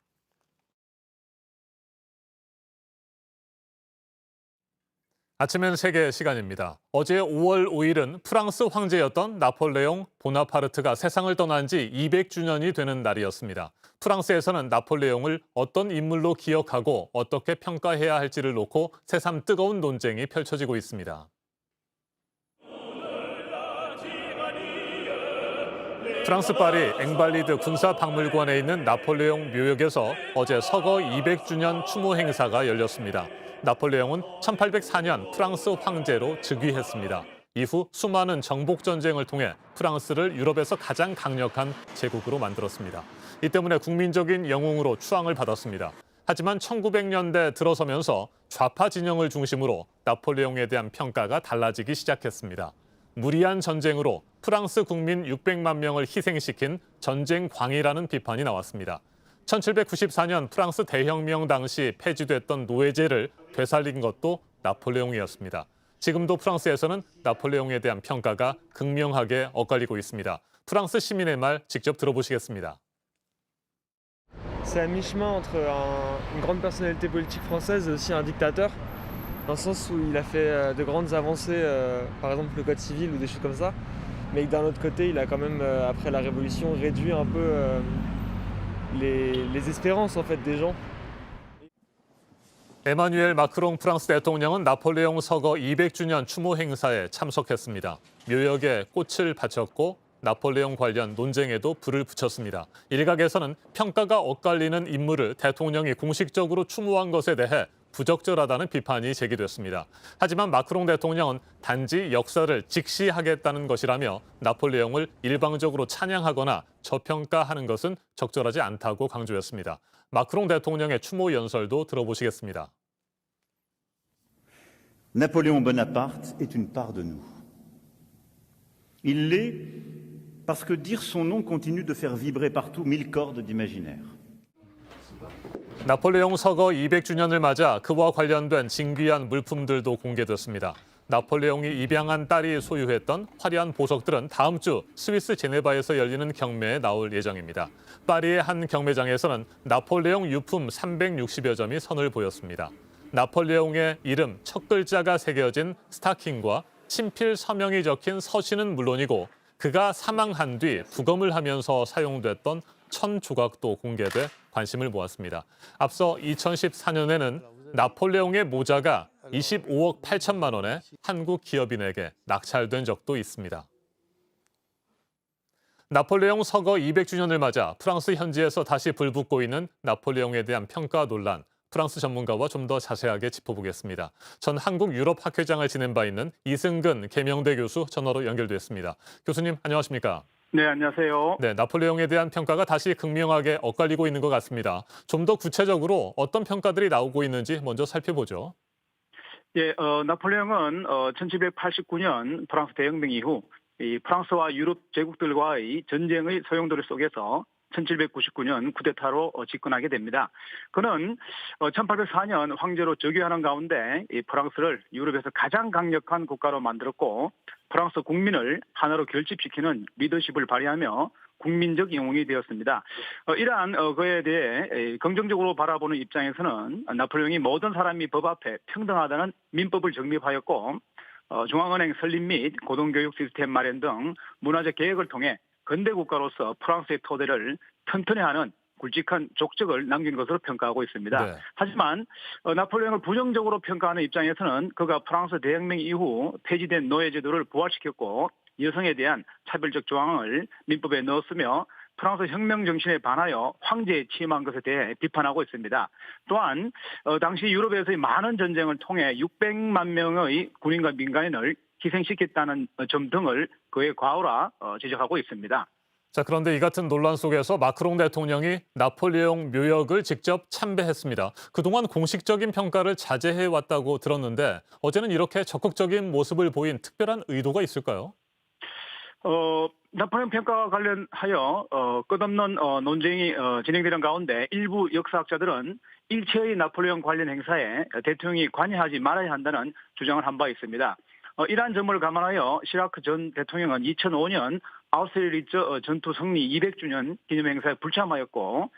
S1: 아침엔 세계 시간입니다. 어제 5월 5일은 프랑스 황제였던 나폴레옹 보나파르트가 세상을 떠난 지 200주년이 되는 날이었습니다. 프랑스에서는 나폴레옹을 어떤 인물로 기억하고 어떻게 평가해야 할지를 놓고 새삼 뜨거운 논쟁이 펼쳐지고 있습니다. 프랑스 파리 앵발리드 군사박물관에 있는 나폴레옹 묘역에서 어제 서거 200주년 추모 행사가 열렸습니다. 나폴레옹은 1804년 프랑스 황제로 즉위했습니다. 이후 수많은 정복 전쟁을 통해 프랑스를 유럽에서 가장 강력한 제국으로 만들었습니다. 이 때문에 국민적인 영웅으로 추앙을 받았습니다. 하지만 1900년대 들어서면서 좌파 진영을 중심으로 나폴레옹에 대한 평가가 달라지기 시작했습니다. 무리한 전쟁으로 프랑스 국민 600만 명을 희생시킨 전쟁 광이라는 비판이 나왔습니다. 1794년 프랑스 대혁명 당시 폐지됐던 노예제를 되살린 것도 나폴레옹이었습니다. 지금도 프랑스에서는 나폴레옹에 대한 평가가 극명하게 엇갈리고 있습니다. 프랑스 시민의 말 직접 들어보시겠습니다.
S3: C'est à mi-chemin entre une grande personnalité politique française et aussi un dictateur, dans le sens où il a fait de grandes avancées, par exemple le code civil ou des choses comme ça, mais d'un autre côté, il a quand même, après la Révolution, réduit un peu les espérances en fait des gens.
S1: 에마뉴엘 마크롱 프랑스 대통령은 나폴레옹 서거 200주년 추모 행사에 참석했습니다. 묘역에 꽃을 바쳤고 나폴레옹 관련 논쟁에도 불을 붙였습니다. 일각에서는 평가가 엇갈리는 인물을 대통령이 공식적으로 추모한 것에 대해 부적절하다는 비판이 제기됐습니다. 하지만 마크롱 대통령은 단지 역사를 직시하겠다는 것이라며 나폴레옹을 일방적으로 찬양하거나 저평가하는 것은 적절하지 않다고 강조했습니다. 마크롱 대통령의 추모 연설도 들어보시겠습니다.
S8: Napoléon Bonaparte est une part de nous. Il l'est parce que dire son nom continue de faire vibrer partout 1000 cordes d'imaginaire.
S1: 나폴레옹 서거 200주년을 맞아 그와 관련된 진귀한 물품들도 공개됐습니다. 나폴레옹이 입양한 딸이 소유했던 화려한 보석들은 다음 주 스위스 제네바에서 열리는 경매에 나올 예정입니다. 파리의 한 경매장에서는 나폴레옹 유품 360여 점이 선을 보였습니다. 나폴레옹의 이름 첫 글자가 새겨진 스타킹과 친필 서명이 적힌 서신은 물론이고 그가 사망한 뒤 부검을 하면서 사용됐던 천 조각도 공개돼 관심을 모았습니다. 앞서 2014년에는 나폴레옹의 모자가 25억 8천만 원에 한국 기업인에게 낙찰된 적도 있습니다. 나폴레옹 서거 200주년을 맞아 프랑스 현지에서 다시 불붙고 있는 나폴레옹에 대한 평가 논란. 프랑스 전문가와 좀 더 자세하게 짚어보겠습니다. 전 한국 유럽 학회장을 지낸 바 있는 이승근 계명대 교수 전화로 연결됐습니다. 교수님 안녕하십니까?
S9: 네, 안녕하세요.
S1: 네, 나폴레옹에 대한 평가가 다시 극명하게 엇갈리고 있는 것 같습니다. 좀 더 구체적으로 어떤 평가들이 나오고 있는지 먼저 살펴보죠.
S9: 예, 나폴레옹은 1789년 프랑스 대혁명 이후 이 프랑스와 유럽 제국들과의 전쟁의 소용돌이 속에서 1799년 쿠데타로 집권하게 됩니다. 그는 1804년 황제로 즉위하는 가운데 이 프랑스를 유럽에서 가장 강력한 국가로 만들었고 프랑스 국민을 하나로 결집시키는 리더십을 발휘하며 국민적 영웅이 되었습니다. 이러한 그에 대해 긍정적으로 바라보는 입장에서는 나폴레옹이 모든 사람이 법 앞에 평등하다는 민법을 정립하였고 중앙은행 설립 및 고등교육 시스템 마련 등 문화적 계획을 통해 근대 국가로서 프랑스의 토대를 튼튼히 하는 굵직한 족적을 남긴 것으로 평가하고 있습니다.
S1: 네.
S9: 하지만 나폴레옹을 부정적으로 평가하는 입장에서는 그가 프랑스 대혁명 이후 폐지된 노예제도를 부활시켰고 여성에 대한 차별적 조항을 민법에 넣었으며 프랑스 혁명 정신에 반하여 황제에 취임한 것에 대해 비판하고 있습니다. 또한 당시 유럽에서의 많은 전쟁을 통해 600만 명의 군인과 민간인을 희생시켰다는 점 등을 그의 과오라 지적하고 있습니다.
S1: 자, 그런데 이 같은 논란 속에서 마크롱 대통령이 나폴레옹 묘역을 직접 참배했습니다. 그동안 공식적인 평가를 자제해왔다고 들었는데 어제는 이렇게 적극적인 모습을 보인 특별한 의도가 있을까요?
S9: 나폴레옹 평가와 관련하여 끝없는 논쟁이 진행되는 가운데 일부 역사학자들은 일체의 나폴레옹 관련 행사에 대통령이 관여하지 말아야 한다는 주장을 한 바 있습니다. 이러한 점을 감안하여 시라크 전 대통령은 2005년 아우스트리츠 전투 승리 200주년 기념행사에 불참하였고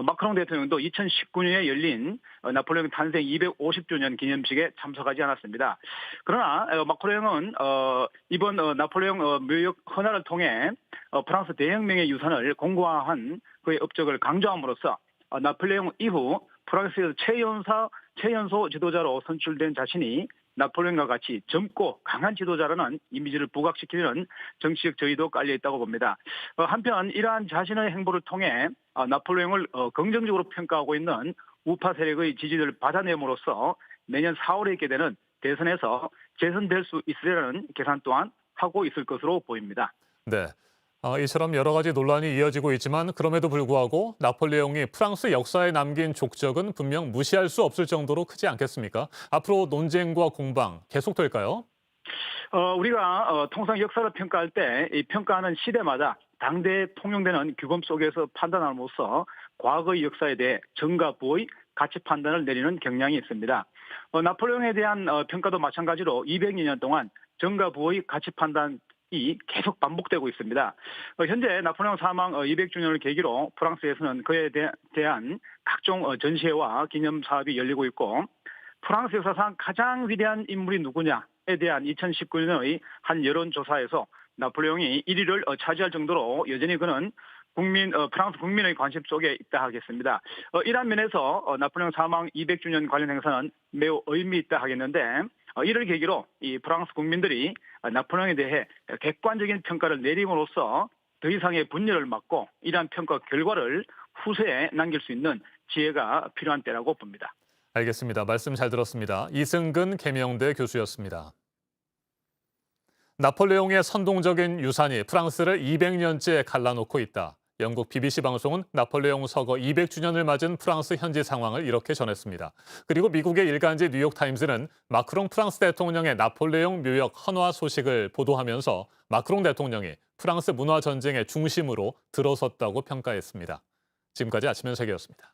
S9: 마크롱 대통령도 2019년에 열린 나폴레옹 탄생 250주년 기념식에 참석하지 않았습니다. 그러나 마크롱은 이번 나폴레옹 묘역 헌화를 통해 프랑스 대혁명의 유산을 공고화한 그의 업적을 강조함으로써 나폴레옹 이후 프랑스에서 최연소 지도자로 선출된 자신이 나폴레옹과 같이 젊고 강한 지도자라는 이미지를 부각시키는 정치적 저의도 깔려있다고 봅니다. 한편 이러한 자신의 행보를 통해 나폴레옹을 긍정적으로 평가하고 있는 우파 세력의 지지를 받아내므로써 내년 4월에 있게 되는 대선에서 재선될 수 있으려는 계산 또한 하고 있을 것으로 보입니다.
S1: 네. 이처럼 여러 가지 논란이 이어지고 있지만 그럼에도 불구하고 나폴레옹이 프랑스 역사에 남긴 족적은 분명 무시할 수 없을 정도로 크지 않겠습니까? 앞으로 논쟁과 공방 계속될까요?
S9: 우리가 통상 역사를 평가할 때 이 평가하는 시대마다 당대에 통용되는 규범 속에서 판단함으로써 과거의 역사에 대해 정과 부의 가치 판단을 내리는 경향이 있습니다. 나폴레옹에 대한 평가도 마찬가지로 200여 동안 정과 부의 가치 판단 이 계속 반복되고 있습니다. 현재 나폴레옹 사망 200주년을 계기로 프랑스에서는 그에 대한 각종 전시회와 기념 사업이 열리고 있고 프랑스 역사상 가장 위대한 인물이 누구냐에 대한 2019년의 한 여론조사에서 나폴레옹이 1위를 차지할 정도로 여전히 그는 프랑스 국민의 관심 속에 있다 하겠습니다. 이런 면에서 나폴레옹 사망 200주년 관련 행사는 매우 의미 있다 하겠는데 이를 계기로 이 프랑스 국민들이 나폴레옹에 대해 객관적인 평가를 내림으로써 더 이상의 분열을 막고 이러한 평가 결과를 후세에 남길 수 있는 지혜가 필요한 때라고 봅니다.
S1: 알겠습니다. 말씀 잘 들었습니다. 이승근 계명대 교수였습니다. 나폴레옹의 선동적인 유산이 프랑스를 200년째 갈라놓고 있다. 영국 BBC 방송은 나폴레옹 서거 200주년을 맞은 프랑스 현지 상황을 이렇게 전했습니다. 그리고 미국의 일간지 뉴욕타임즈는 마크롱 프랑스 대통령의 나폴레옹 묘역 헌화 소식을 보도하면서 마크롱 대통령이 프랑스 문화 전쟁의 중심으로 들어섰다고 평가했습니다. 지금까지 아침 현세계였습니다.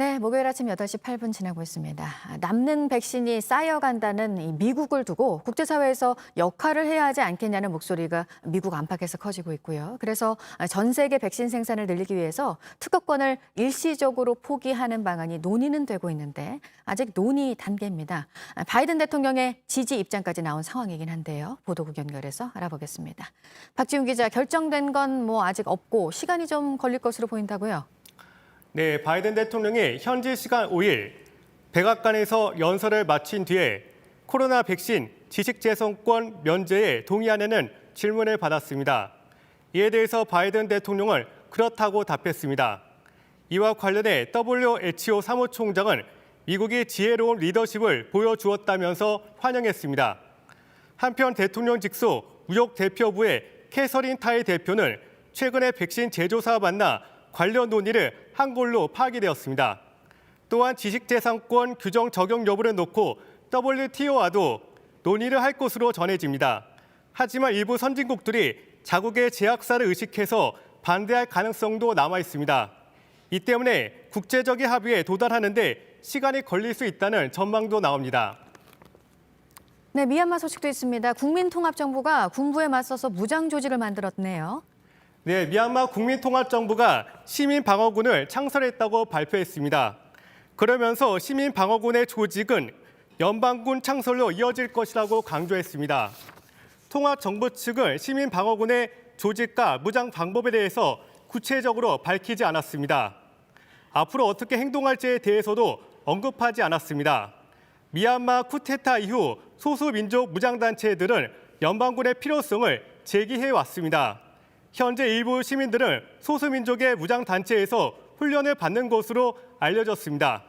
S2: 네, 목요일 아침 8시 8분 지나고 있습니다. 남는 백신이 쌓여간다는 이 미국을 두고 국제사회에서 역할을 해야 하지 않겠냐는 목소리가 미국 안팎에서 커지고 있고요. 그래서 전 세계 백신 생산을 늘리기 위해서 특허권을 일시적으로 포기하는 방안이 논의는 되고 있는데 아직 논의 단계입니다. 바이든 대통령의 지지 입장까지 나온 상황이긴 한데요. 보도국 연결해서 알아보겠습니다. 박지훈 기자, 결정된 건 아직 없고 시간이 좀 걸릴 것으로 보인다고요?
S10: 네, 바이든 대통령이 현지 시간 5일 백악관에서 연설을 마친 뒤에 코로나 백신 지식재산권 면제에 동의하냐는 질문을 받았습니다. 이에 대해서 바이든 대통령은 그렇다고 답했습니다. 이와 관련해 WHO 사무총장은 미국이 지혜로운 리더십을 보여주었다면서 환영했습니다. 한편 대통령 직속 무역 대표부의 캐서린 타이 대표는 최근에 백신 제조사와 만나 관련 논의를 한 걸로 파악되었습니다. 또한 지식재산권 규정 적용 여부를 놓고 WTO와도 논의를 할 것으로 전해집니다. 하지만 일부 선진국들이 자국의 제약사를 의식해서 반대할 가능성도 남아 있습니다. 이 때문에 국제적인 합의에 도달하는 데 시간이 걸릴 수 있다는 전망도 나옵니다.
S2: 네, 미얀마 소식도 있습니다. 국민통합정부가 군부에 맞서서 무장 조직을 만들었네요.
S10: 네, 미얀마 국민통합정부가 시민방어군을 창설했다고 발표했습니다. 그러면서 시민방어군의 조직은 연방군 창설로 이어질 것이라고 강조했습니다. 통합정부 측은 시민방어군의 조직과 무장 방법에 대해서 구체적으로 밝히지 않았습니다. 앞으로 어떻게 행동할지에 대해서도 언급하지 않았습니다. 미얀마 쿠데타 이후 소수민족 무장단체들은 연방군의 필요성을 제기해왔습니다. 현재 일부 시민들은 소수민족의 무장단체에서 훈련을 받는 것으로 알려졌습니다.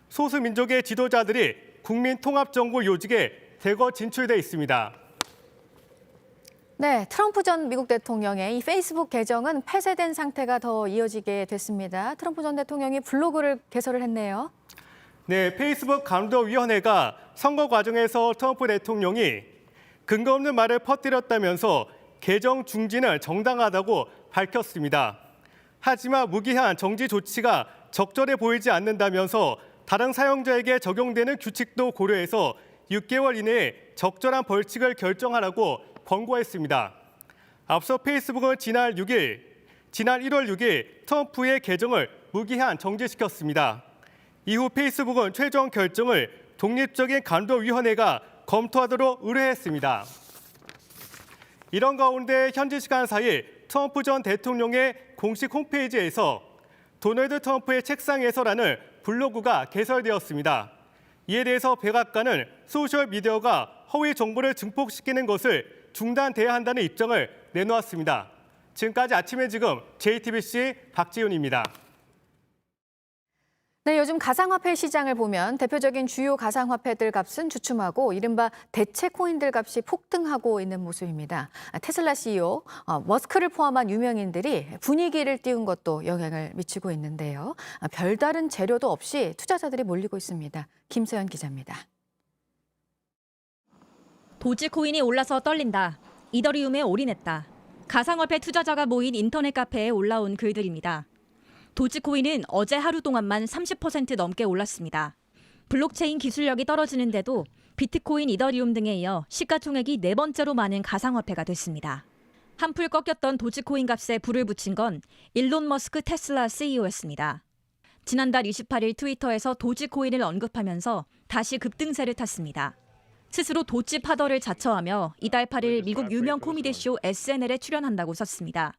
S10: 소수민족의 지도자들이 국민통합정부 요직에 대거 진출돼 있습니다.
S2: 네, 트럼프 전 미국 대통령의 이 페이스북 계정은 폐쇄된 상태가 더 이어지게 됐습니다. 트럼프 전 대통령이 블로그를 개설을 했네요.
S10: 네, 페이스북 감독위원회가 선거 과정에서 트럼프 대통령이 근거 없는 말을 퍼뜨렸다면서 계정 중지는 정당하다고 밝혔습니다. 하지만 무기한 정지 조치가 적절해 보이지 않는다면서 다른 사용자에게 적용되는 규칙도 고려해서 6개월 이내에 적절한 벌칙을 결정하라고 권고했습니다. 앞서 페이스북은 지난 1월 6일 트럼프의 계정을 무기한 정지시켰습니다. 이후 페이스북은 최종 결정을 독립적인 감독위원회가 검토하도록 의뢰했습니다. 이런 가운데 현지 시간 4일 트럼프 전 대통령의 공식 홈페이지에서 도널드 트럼프의 책상에서라는 블로그가 개설되었습니다. 이에 대해서 백악관은 소셜미디어가 허위 정보를 증폭시키는 것을 중단돼야 한다는 입장을 내놓았습니다. 지금까지 아침에 지금 JTBC 박지훈입니다.
S2: 네, 요즘 가상화폐 시장을 보면 대표적인 주요 가상화폐들 값은 주춤하고 이른바 대체 코인들 값이 폭등하고 있는 모습입니다. 테슬라 CEO 머스크를 포함한 유명인들이 분위기를 띄운 것도 영향을 미치고 있는데요. 별다른 재료도 없이 투자자들이 몰리고 있습니다. 김서연 기자입니다.
S11: 도지코인이 올라서 떨린다. 이더리움에 올인했다. 가상화폐 투자자가 모인 인터넷 카페에 올라온 글들입니다. 도지코인은 어제 하루 동안만 30% 넘게 올랐습니다. 블록체인 기술력이 떨어지는데도 비트코인, 이더리움 등에 이어 시가총액이 4번째로 많은 가상화폐가 됐습니다. 한풀 꺾였던 도지코인 값에 불을 붙인 건 일론 머스크 테슬라 CEO였습니다. 지난달 28일 트위터에서 도지코인을 언급하면서 다시 급등세를 탔습니다. 스스로 도지 파더를 자처하며 이달 8일 미국 유명 코미디 쇼 SNL에 출연한다고 썼습니다.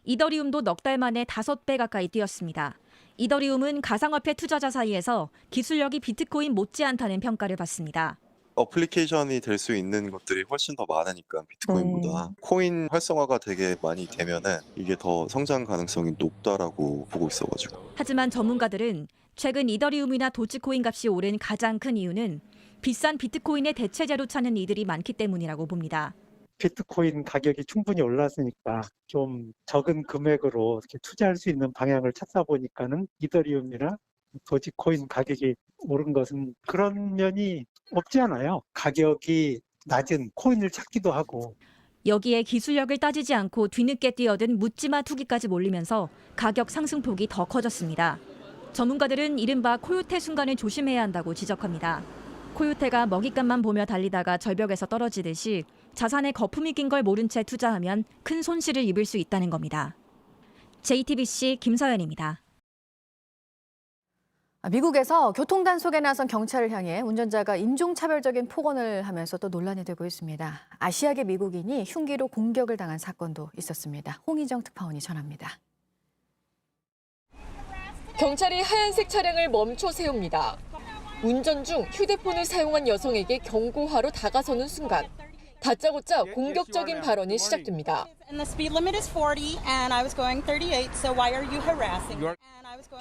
S11: 이더리움도 넉 달 만에 5배 가까이 뛰었습니다. 이더리움은 가상화폐 투자자 사이에서 기술력이 비트코인 못지않다는 평가를 받습니다.
S12: 어플리케이션이 될 수 있는 것들이 훨씬 더 많으니까 비트코인보다 코인 활성화가 되게 많이 되면은 이게 더 성장 가능성이 높다라고 보고 있어가지고.
S11: 하지만 전문가들은 최근 이더리움이나 도지코인 값이 오른 가장 큰 이유는 비싼 비트코인의 대체재로 찾는 이들이 많기 때문이라고 봅니다.
S13: 비트코인 가격이 충분히 올랐으니까 좀 적은 금액으로 이렇게 투자할 수 있는 방향을 찾다 보니까는 이더리움이나 도지코인 가격이 오른 것은 그런 면이 없지 않아요. 가격이 낮은 코인을 찾기도 하고.
S11: 여기에 기술력을 따지지 않고 뒤늦게 뛰어든 묻지마 투기까지 몰리면서 가격 상승폭이 더 커졌습니다. 전문가들은 이른바 코요테 순간을 조심해야 한다고 지적합니다. 코요테가 먹잇감만 보며 달리다가 절벽에서 떨어지듯이 자산에 거품이 낀 걸 모른 채 투자하면 큰 손실을 입을 수 있다는 겁니다. JTBC 김서연입니다.
S2: 미국에서 교통단속에 나선 경찰을 향해 운전자가 인종차별적인 폭언을 하면서 또 논란이 되고 있습니다. 아시아계 미국인이 흉기로 공격을 당한 사건도 있었습니다. 홍희정 특파원이 전합니다.
S14: 경찰이 하얀색 차량을 멈춰 세웁니다. 운전 중 휴대폰을 사용한 여성에게 경고하러 다가서는 순간 다짜고짜 공격적인 발언이 시작됩니다.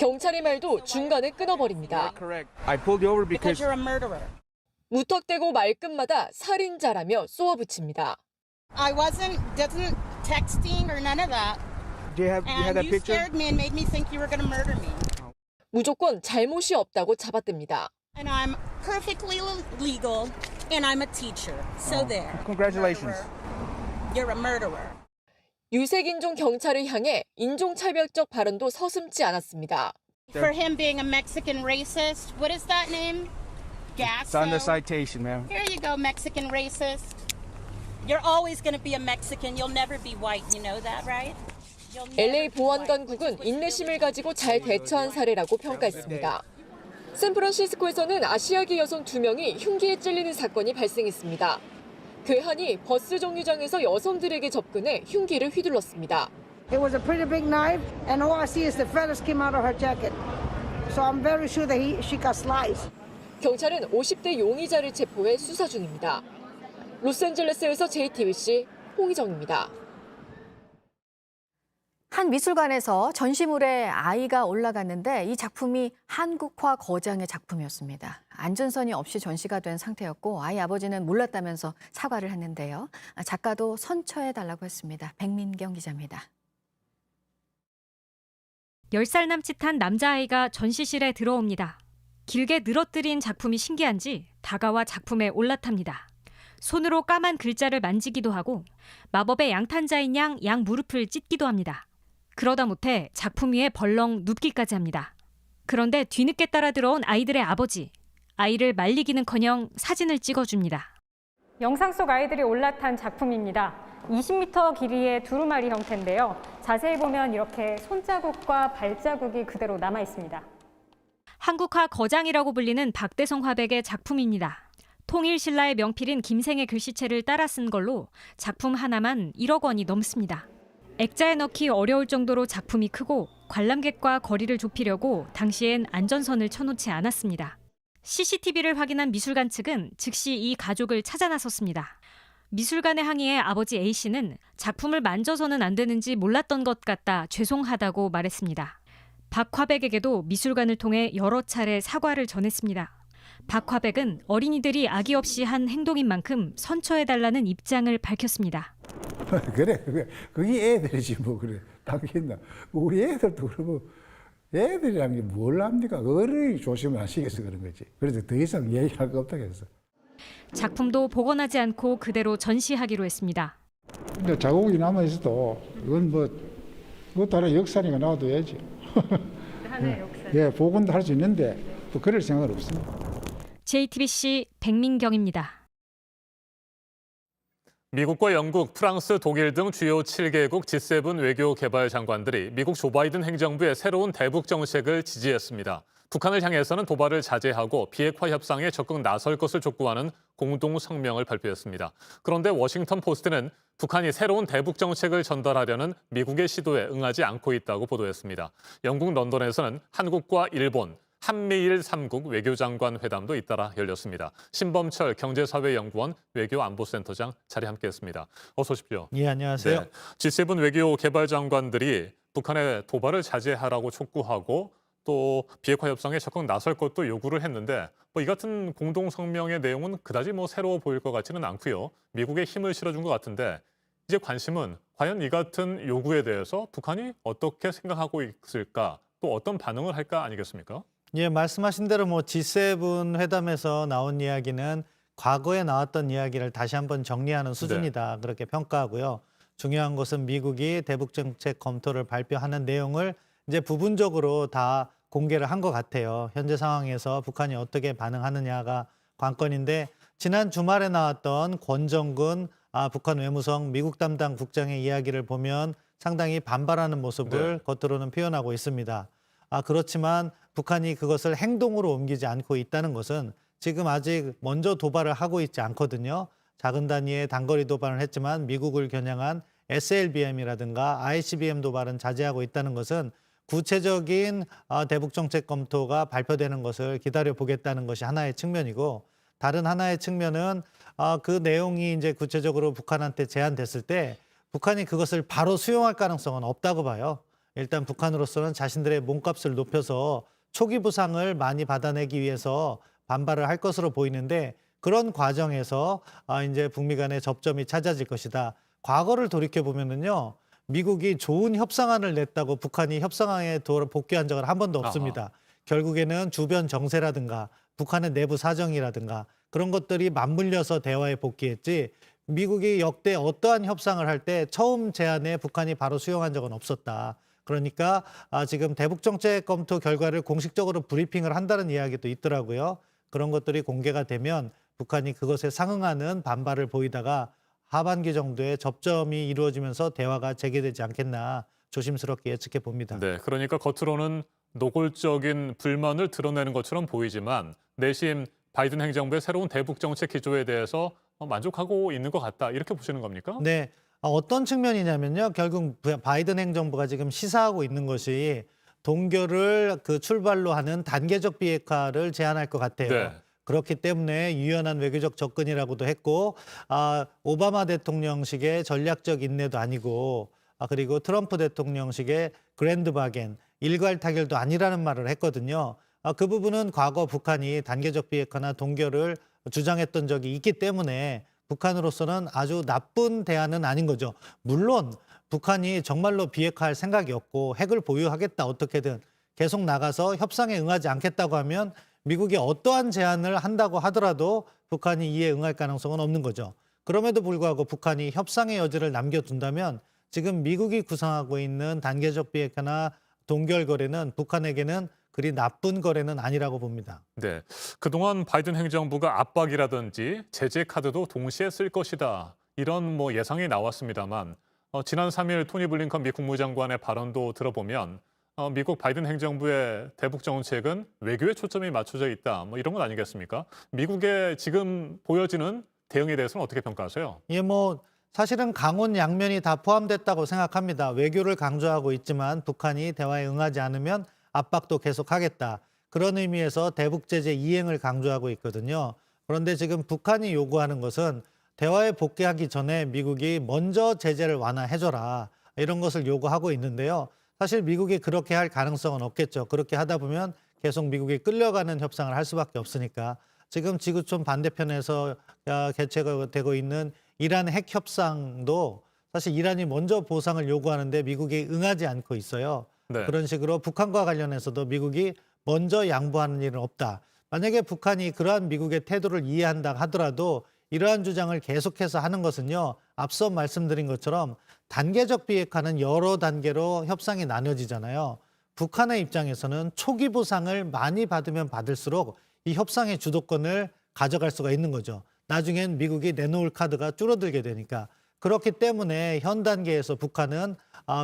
S14: 경찰의 말도 중간에 끊어버립니다. 무턱대고 말끝마다 살인자라며 쏘아붙입니다.
S15: I wasn't texting or none of that. And you scared me and made me think you were going to murder me.
S14: 무조건 잘못이 없다고 잡아댑니다.
S15: And I'm perfectly legal and I'm a teacher. So there.
S16: Congratulations.
S15: You're a murderer.
S14: 유색인종 경찰을 향해 인종차별적 발언도 서슴지 않았습니다.
S15: For him being a Mexican racist, what is that name?
S16: It's on the
S15: Gasso.
S16: citation, ma'am.
S15: Here you go, Mexican racist. You're always going to be a Mexican. You'll never be white. You know that, right?
S14: LA 보안당국은 인내심을 가지고 잘 대처한 사례라고 평가했습니다. 샌프란시스코에서는 아시아계 여성 2명이 흉기에 찔리는 사건이 발생했습니다. 괴한이 버스 정류장에서 여성들에게 접근해 흉기를 휘둘렀습니다.
S17: It was a pretty big knife, and all I see is the feathers came out of her jacket. So I'm very sure that she got sliced.
S14: 경찰은 50대 용의자를 체포해 수사 중입니다. 로스앤젤레스에서 JTBC 홍희정입니다.
S2: 한 미술관에서 전시물에 아이가 올라갔는데 이 작품이 한국화 거장의 작품이었습니다. 안전선이 없이 전시가 된 상태였고 아이 아버지는 몰랐다면서 사과를 했는데요. 작가도 선처해달라고 했습니다. 백민경 기자입니다.
S18: 10살 남짓한 남자아이가 전시실에 들어옵니다. 길게 늘어뜨린 작품이 신기한지 다가와 작품에 올라탑니다. 손으로 까만 글자를 만지기도 하고 마법의 양탄자인 양 무릎을 찢기도 합니다. 그러다 못해 작품 위에 벌렁 눕기까지 합니다. 그런데 뒤늦게 따라 들어온 아이들의 아버지, 아이를 말리기는커녕 사진을 찍어줍니다.
S19: 영상 속 아이들이 올라탄 작품입니다. 20m 길이의 두루마리 형태인데요. 자세히 보면 이렇게 손자국과 발자국이 그대로 남아 있습니다.
S18: 한국화 거장이라고 불리는 박대성 화백의 작품입니다. 통일신라의 명필인 김생의 글씨체를 따라 쓴 걸로 작품 하나만 1억 원이 넘습니다. 액자에 넣기 어려울 정도로 작품이 크고 관람객과 거리를 좁히려고 당시엔 안전선을 쳐놓지 않았습니다. CCTV를 확인한 미술관 측은 즉시 이 가족을 찾아 나섰습니다. 미술관의 항의에 아버지 A씨는 작품을 만져서는 안 되는지 몰랐던 것 같다 죄송하다고 말했습니다. 박화백에게도 미술관을 통해 여러 차례 사과를 전했습니다. 박화백은 어린이들이 악의 없이 한 행동인 만큼 선처해달라는 입장을 밝혔습니다.
S20: 그래, 그게 애들이지 뭐 그래. 당연히 우리 애들도 그러고 애들이란 게 뭘 합니까? 어른이 조심을 안 시켜서 그런 거지. 그래서 더 이상 얘기할 거 없다 그랬어.
S18: 작품도 복원하지 않고 그대로 전시하기로 했습니다.
S20: 근데 자국이 남아 있어도 이건 그것도 하나 역사니까 놔둬야지.
S19: 하나의 역사.
S20: 예, 복원도 할 수 있는데 또 그럴 생각은 없습니다.
S18: JTBC 백민경입니다.
S1: 미국과 영국, 프랑스, 독일 등 주요 7개국 G7 외교 개발 장관들이 미국 조 바이든 행정부의 새로운 대북 정책을 지지했습니다. 북한을 향해서는 도발을 자제하고 비핵화 협상에 적극 나설 것을 촉구하는 공동 성명을 발표했습니다. 그런데 워싱턴 포스트는 북한이 새로운 대북 정책을 전달하려는 미국의 시도에 응하지 않고 있다고 보도했습니다. 영국 런던에서는 한국과 일본, 한미일 3국 외교장관 회담도 잇따라 열렸습니다. 신범철 경제사회연구원 외교안보센터장 자리 함께했습니다. 어서 오십시오.
S21: 예, 안녕하세요.
S1: 네, G7 외교 개발 장관들이 북한의 도발을 자제하라고 촉구하고 또 비핵화 협상에 적극 나설 것도 요구를 했는데 이 같은 공동 성명의 내용은 그다지 새로워 보일 것 같지는 않고요. 미국에 힘을 실어준 것 같은데 이제 관심은 과연 이 같은 요구에 대해서 북한이 어떻게 생각하고 있을까, 또 어떤 반응을 할까 아니겠습니까?
S21: 예, 말씀하신 대로 G7 회담에서 나온 이야기는 과거에 나왔던 이야기를 다시 한번 정리하는 수준이다. 네. 그렇게 평가하고요. 중요한 것은 미국이 대북 정책 검토를 발표하는 내용을 이제 부분적으로 다 공개를 한 것 같아요. 현재 상황에서 북한이 어떻게 반응하느냐가 관건인데 지난 주말에 나왔던 권정근 북한 외무성 미국 담당 국장의 이야기를 보면 상당히 반발하는 모습을 겉으로는 표현하고 있습니다. 그렇지만 북한이 그것을 행동으로 옮기지 않고 있다는 것은 지금 아직 먼저 도발을 하고 있지 않거든요. 작은 단위의 단거리 도발을 했지만 미국을 겨냥한 SLBM이라든가 ICBM 도발은 자제하고 있다는 것은 구체적인 대북 정책 검토가 발표되는 것을 기다려보겠다는 것이 하나의 측면이고, 다른 하나의 측면은 그 내용이 이제 구체적으로 북한한테 제안됐을 때 북한이 그것을 바로 수용할 가능성은 없다고 봐요. 일단 북한으로서는 자신들의 몸값을 높여서 초기 부상을 많이 받아내기 위해서 반발을 할 것으로 보이는데, 그런 과정에서 이제 북미 간의 접점이 찾아질 것이다. 과거를 돌이켜 보면은요, 미국이 좋은 협상안을 냈다고 북한이 협상안에 복귀한 적은 한 번도 없습니다. 결국에는 주변 정세라든가 북한의 내부 사정이라든가 그런 것들이 맞물려서 대화에 복귀했지, 미국이 역대 어떠한 협상을 할 때 처음 제안에 북한이 바로 수용한 적은 없었다. 그러니까 지금 대북 정책 검토 결과를 공식적으로 브리핑을 한다는 이야기도 있더라고요. 그런 것들이 공개가 되면 북한이 그것에 상응하는 반발을 보이다가 하반기 정도에 접점이 이루어지면서 대화가 재개되지 않겠나 조심스럽게 예측해 봅니다.
S1: 네, 그러니까 겉으로는 노골적인 불만을 드러내는 것처럼 보이지만 내심 바이든 행정부의 새로운 대북 정책 기조에 대해서 만족하고 있는 것 같다, 이렇게 보시는 겁니까?
S21: 네, 어떤 측면이냐면요. 결국 바이든 행정부가 지금 시사하고 있는 것이 동결을 그 출발로 하는 단계적 비핵화를 제안할 것 같아요.
S1: 네.
S21: 그렇기 때문에 유연한 외교적 접근이라고도 했고, 오바마 대통령식의 전략적 인내도 아니고, 그리고 트럼프 대통령식의 그랜드 바겐, 일괄 타결도 아니라는 말을 했거든요. 그 부분은 과거 북한이 단계적 비핵화나 동결을 주장했던 적이 있기 때문에 북한으로서는 아주 나쁜 대안은 아닌 거죠. 물론 북한이 정말로 비핵화할 생각이 없고 핵을 보유하겠다, 어떻게든 계속 나가서 협상에 응하지 않겠다고 하면 미국이 어떠한 제안을 한다고 하더라도 북한이 이에 응할 가능성은 없는 거죠. 그럼에도 불구하고 북한이 협상의 여지를 남겨둔다면 지금 미국이 구상하고 있는 단계적 비핵화나 동결 거래는 북한에게는 그리 나쁜 거래는 아니라고 봅니다.
S1: 네, 그동안 바이든 행정부가 압박이라든지 제재 카드도 동시에 쓸 것이다, 이런 예상이 나왔습니다만 지난 3일 토니 블링컨 미 국무장관의 발언도 들어보면 미국 바이든 행정부의 대북 정책은 외교에 초점이 맞춰져 있다, 이런 건 아니겠습니까? 미국의 지금 보여지는 대응에 대해서는 어떻게 평가하세요?
S21: 예, 사실은 강원 양면이 다 포함됐다고 생각합니다. 외교를 강조하고 있지만 북한이 대화에 응하지 않으면 압박도 계속하겠다. 그런 의미에서 대북 제재 이행을 강조하고 있거든요. 그런데 지금 북한이 요구하는 것은 대화에 복귀하기 전에 미국이 먼저 제재를 완화해줘라, 이런 것을 요구하고 있는데요. 사실 미국이 그렇게 할 가능성은 없겠죠. 그렇게 하다 보면 계속 미국이 끌려가는 협상을 할 수밖에 없으니까. 지금 지구촌 반대편에서 개최가 되고 있는 이란 핵 협상도 사실 이란이 먼저 보상을 요구하는데 미국이 응하지 않고 있어요.
S1: 네.
S21: 그런 식으로 북한과 관련해서도 미국이 먼저 양보하는 일은 없다. 만약에 북한이 그러한 미국의 태도를 이해한다 하더라도 이러한 주장을 계속해서 하는 것은요, 앞서 말씀드린 것처럼 단계적 비핵화는 여러 단계로 협상이 나눠지잖아요. 북한의 입장에서는 초기 보상을 많이 받으면 받을수록 이 협상의 주도권을 가져갈 수가 있는 거죠. 나중엔 미국이 내놓을 카드가 줄어들게 되니까. 그렇기 때문에 현 단계에서 북한은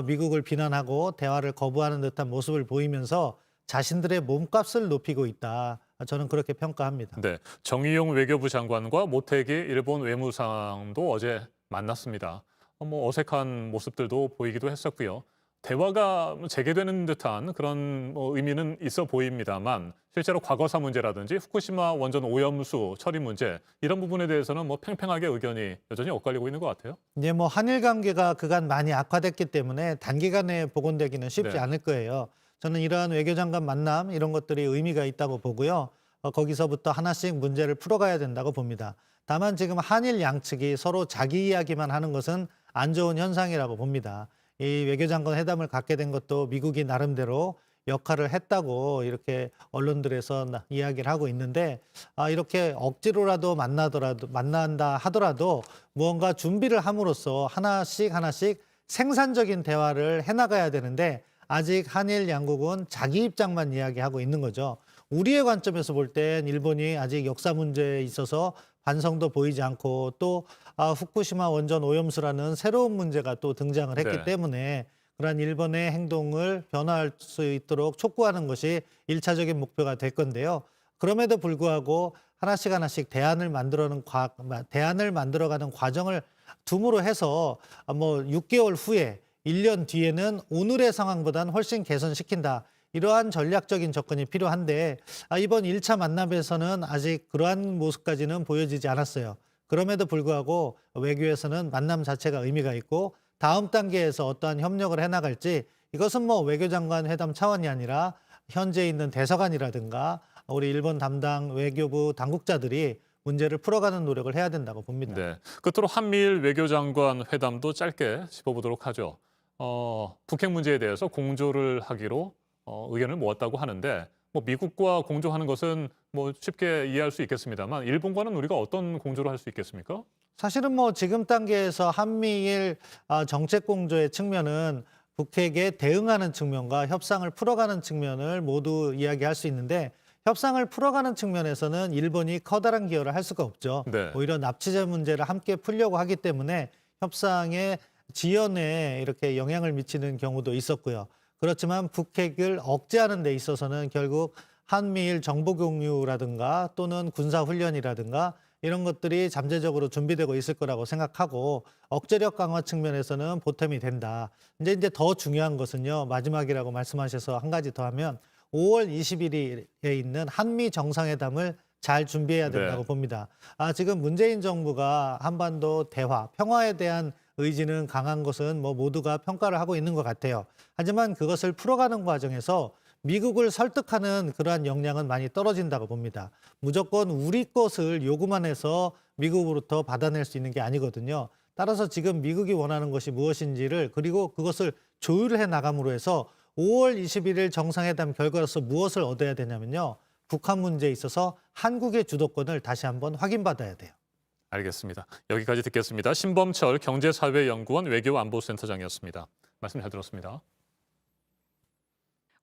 S21: 미국을 비난하고 대화를 거부하는 듯한 모습을 보이면서 자신들의 몸값을 높이고 있다. 저는 그렇게 평가합니다.
S1: 네, 정의용 외교부 장관과 모태기 일본 외무상도 어제 만났습니다. 어색한 모습들도 보이기도 했었고요. 대화가 재개되는 듯한 그런 의미는 있어 보입니다만 실제로 과거사 문제라든지 후쿠시마 원전 오염수 처리 문제, 이런 부분에 대해서는 팽팽하게 의견이 여전히 엇갈리고 있는 것 같아요.
S21: 네, 한일 관계가 그간 많이 악화됐기 때문에 단기간에 복원되기는 쉽지
S1: 네.
S21: 않을 거예요. 저는 이러한 외교장관 만남 이런 것들이 의미가 있다고 보고요. 거기서부터 하나씩 문제를 풀어가야 된다고 봅니다. 다만 지금 한일 양측이 서로 자기 이야기만 하는 것은 안 좋은 현상이라고 봅니다. 이 외교장관 회담을 갖게 된 것도 미국이 나름대로 역할을 했다고 이렇게 언론들에서 이야기를 하고 있는데, 이렇게 억지로라도 만난다 하더라도 무언가 준비를 함으로써 하나씩 생산적인 대화를 해나가야 되는데 아직 한일 양국은 자기 입장만 이야기하고 있는 거죠. 우리의 관점에서 볼 땐 일본이 아직 역사 문제에 있어서 반성도 보이지 않고 또 후쿠시마 원전 오염수라는 새로운 문제가 또 등장을 했기
S1: 네.
S21: 때문에 그러한 일본의 행동을 변화할 수 있도록 촉구하는 것이 1차적인 목표가 될 건데요. 그럼에도 불구하고 하나씩 대안을 만들어가는 과정을 둠으로 해서 6개월 후에 1년 뒤에는 오늘의 상황보다는 훨씬 개선시킨다. 이러한 전략적인 접근이 필요한데 이번 1차 만남에서는 아직 그러한 모습까지는 보여지지 않았어요. 그럼에도 불구하고 외교에서는 만남 자체가 의미가 있고 다음 단계에서 어떠한 협력을 해나갈지 이것은 외교장관 회담 차원이 아니라 현재 있는 대사관이라든가 우리 일본 담당 외교부 당국자들이 문제를 풀어가는 노력을 해야 된다고 봅니다.
S1: 네. 끝으로 한미일 외교장관 회담도 짧게 짚어보도록 하죠. 북핵 문제에 대해서 공조를 하기로 의견을 모았다고 하는데 미국과 공조하는 것은 쉽게 이해할 수 있겠습니다만 일본과는 우리가 어떤 공조를 할 수 있겠습니까?
S21: 사실은 지금 단계에서 한미일 정책 공조의 측면은 북핵에 대응하는 측면과 협상을 풀어가는 측면을 모두 이야기할 수 있는데 협상을 풀어가는 측면에서는 일본이 커다란 기여를 할 수가 없죠.
S1: 네.
S21: 오히려 납치자 문제를 함께 풀려고 하기 때문에 협상의 지연에 이렇게 영향을 미치는 경우도 있었고요. 그렇지만 북핵을 억제하는 데 있어서는 결국 한미일 정보 공유라든가 또는 군사훈련이라든가 이런 것들이 잠재적으로 준비되고 있을 거라고 생각하고 억제력 강화 측면에서는 보탬이 된다. 이제 더 중요한 것은요. 마지막이라고 말씀하셔서 한 가지 더 하면 5월 20일에 있는 한미 정상회담을 잘 준비해야 된다고 봅니다. 지금 문재인 정부가 한반도 대화, 평화에 대한 의지는 강한 것은 모두가 평가를 하고 있는 것 같아요. 하지만 그것을 풀어가는 과정에서 미국을 설득하는 그러한 역량은 많이 떨어진다고 봅니다. 무조건 우리 것을 요구만 해서 미국으로부터 받아낼 수 있는 게 아니거든요. 따라서 지금 미국이 원하는 것이 무엇인지를 그리고 그것을 조율해 나감으로 해서 5월 21일 정상회담 결과로서 무엇을 얻어야 되냐면요. 북한 문제에 있어서 한국의 주도권을 다시 한번 확인받아야 돼요.
S1: 알겠습니다. 여기까지 듣겠습니다. 신범철 경제사회연구원 외교안보센터장이었습니다. 말씀 잘 들었습니다.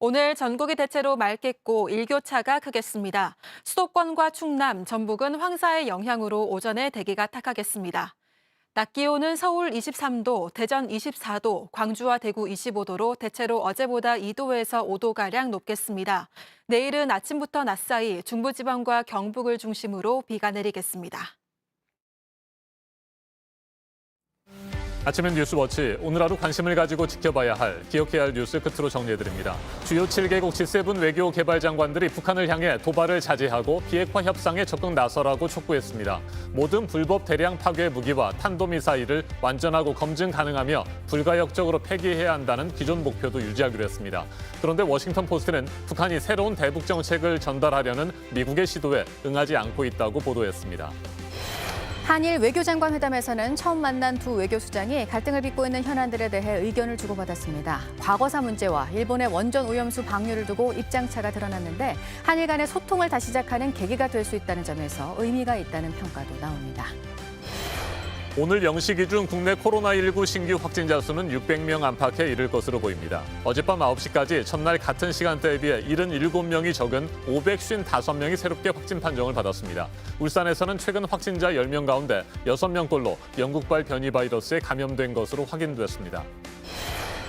S4: 오늘 전국이 대체로 맑겠고 일교차가 크겠습니다. 수도권과 충남, 전북은 황사의 영향으로 오전에 대기가 탁하겠습니다. 낮 기온은 서울 23도, 대전 24도, 광주와 대구 25도로 대체로 어제보다 2도에서 5도가량 높겠습니다. 내일은 아침부터 낮 사이 중부지방과 경북을 중심으로 비가 내리겠습니다.
S1: 아침엔 뉴스워치, 오늘 하루 관심을 가지고 지켜봐야 할, 기억해야 할 뉴스 끝으로 정리해드립니다. 주요 7개국 G7 외교 개발 장관들이 북한을 향해 도발을 자제하고 비핵화 협상에 적극 나서라고 촉구했습니다. 모든 불법 대량 파괴 무기와 탄도미사일을 완전하고 검증 가능하며 불가역적으로 폐기해야 한다는 기존 목표도 유지하기로 했습니다. 그런데 워싱턴 포스트는 북한이 새로운 대북 정책을 전달하려는 미국의 시도에 응하지 않고 있다고 보도했습니다.
S2: 한일 외교장관 회담에서는 처음 만난 두 외교수장이 갈등을 빚고 있는 현안들에 대해 의견을 주고받았습니다. 과거사 문제와 일본의 원전 오염수 방류를 두고 입장차가 드러났는데 한일 간의 소통을 다시 시작하는 계기가 될 수 있다는 점에서 의미가 있다는 평가도 나옵니다.
S1: 오늘 0시 기준 국내 코로나19 신규 확진자 수는 600명 안팎에 이를 것으로 보입니다. 어젯밤 9시까지 전날 같은 시간대에 비해 77명이 적은 555명이 새롭게 확진 판정을 받았습니다. 울산에서는 최근 확진자 10명 가운데 6명꼴로 영국발 변이 바이러스에 감염된 것으로 확인됐습니다.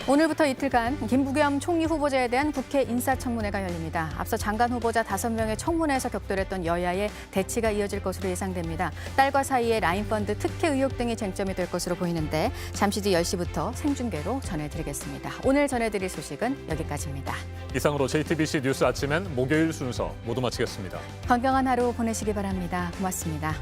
S2: 오늘부터 이틀간 김부겸 총리 후보자에 대한 국회 인사청문회가 열립니다. 앞서 장관 후보자 5명의 청문회에서 격돌했던 여야의 대치가 이어질 것으로 예상됩니다. 딸과 사이의 라인펀드 특혜 의혹 등이 쟁점이 될 것으로 보이는데 잠시 뒤 10시부터 생중계로 전해드리겠습니다. 오늘 전해드릴 소식은 여기까지입니다.
S1: 이상으로 JTBC 뉴스 아침엔 목요일 순서 모두 마치겠습니다.
S2: 건강한 하루 보내시기 바랍니다. 고맙습니다.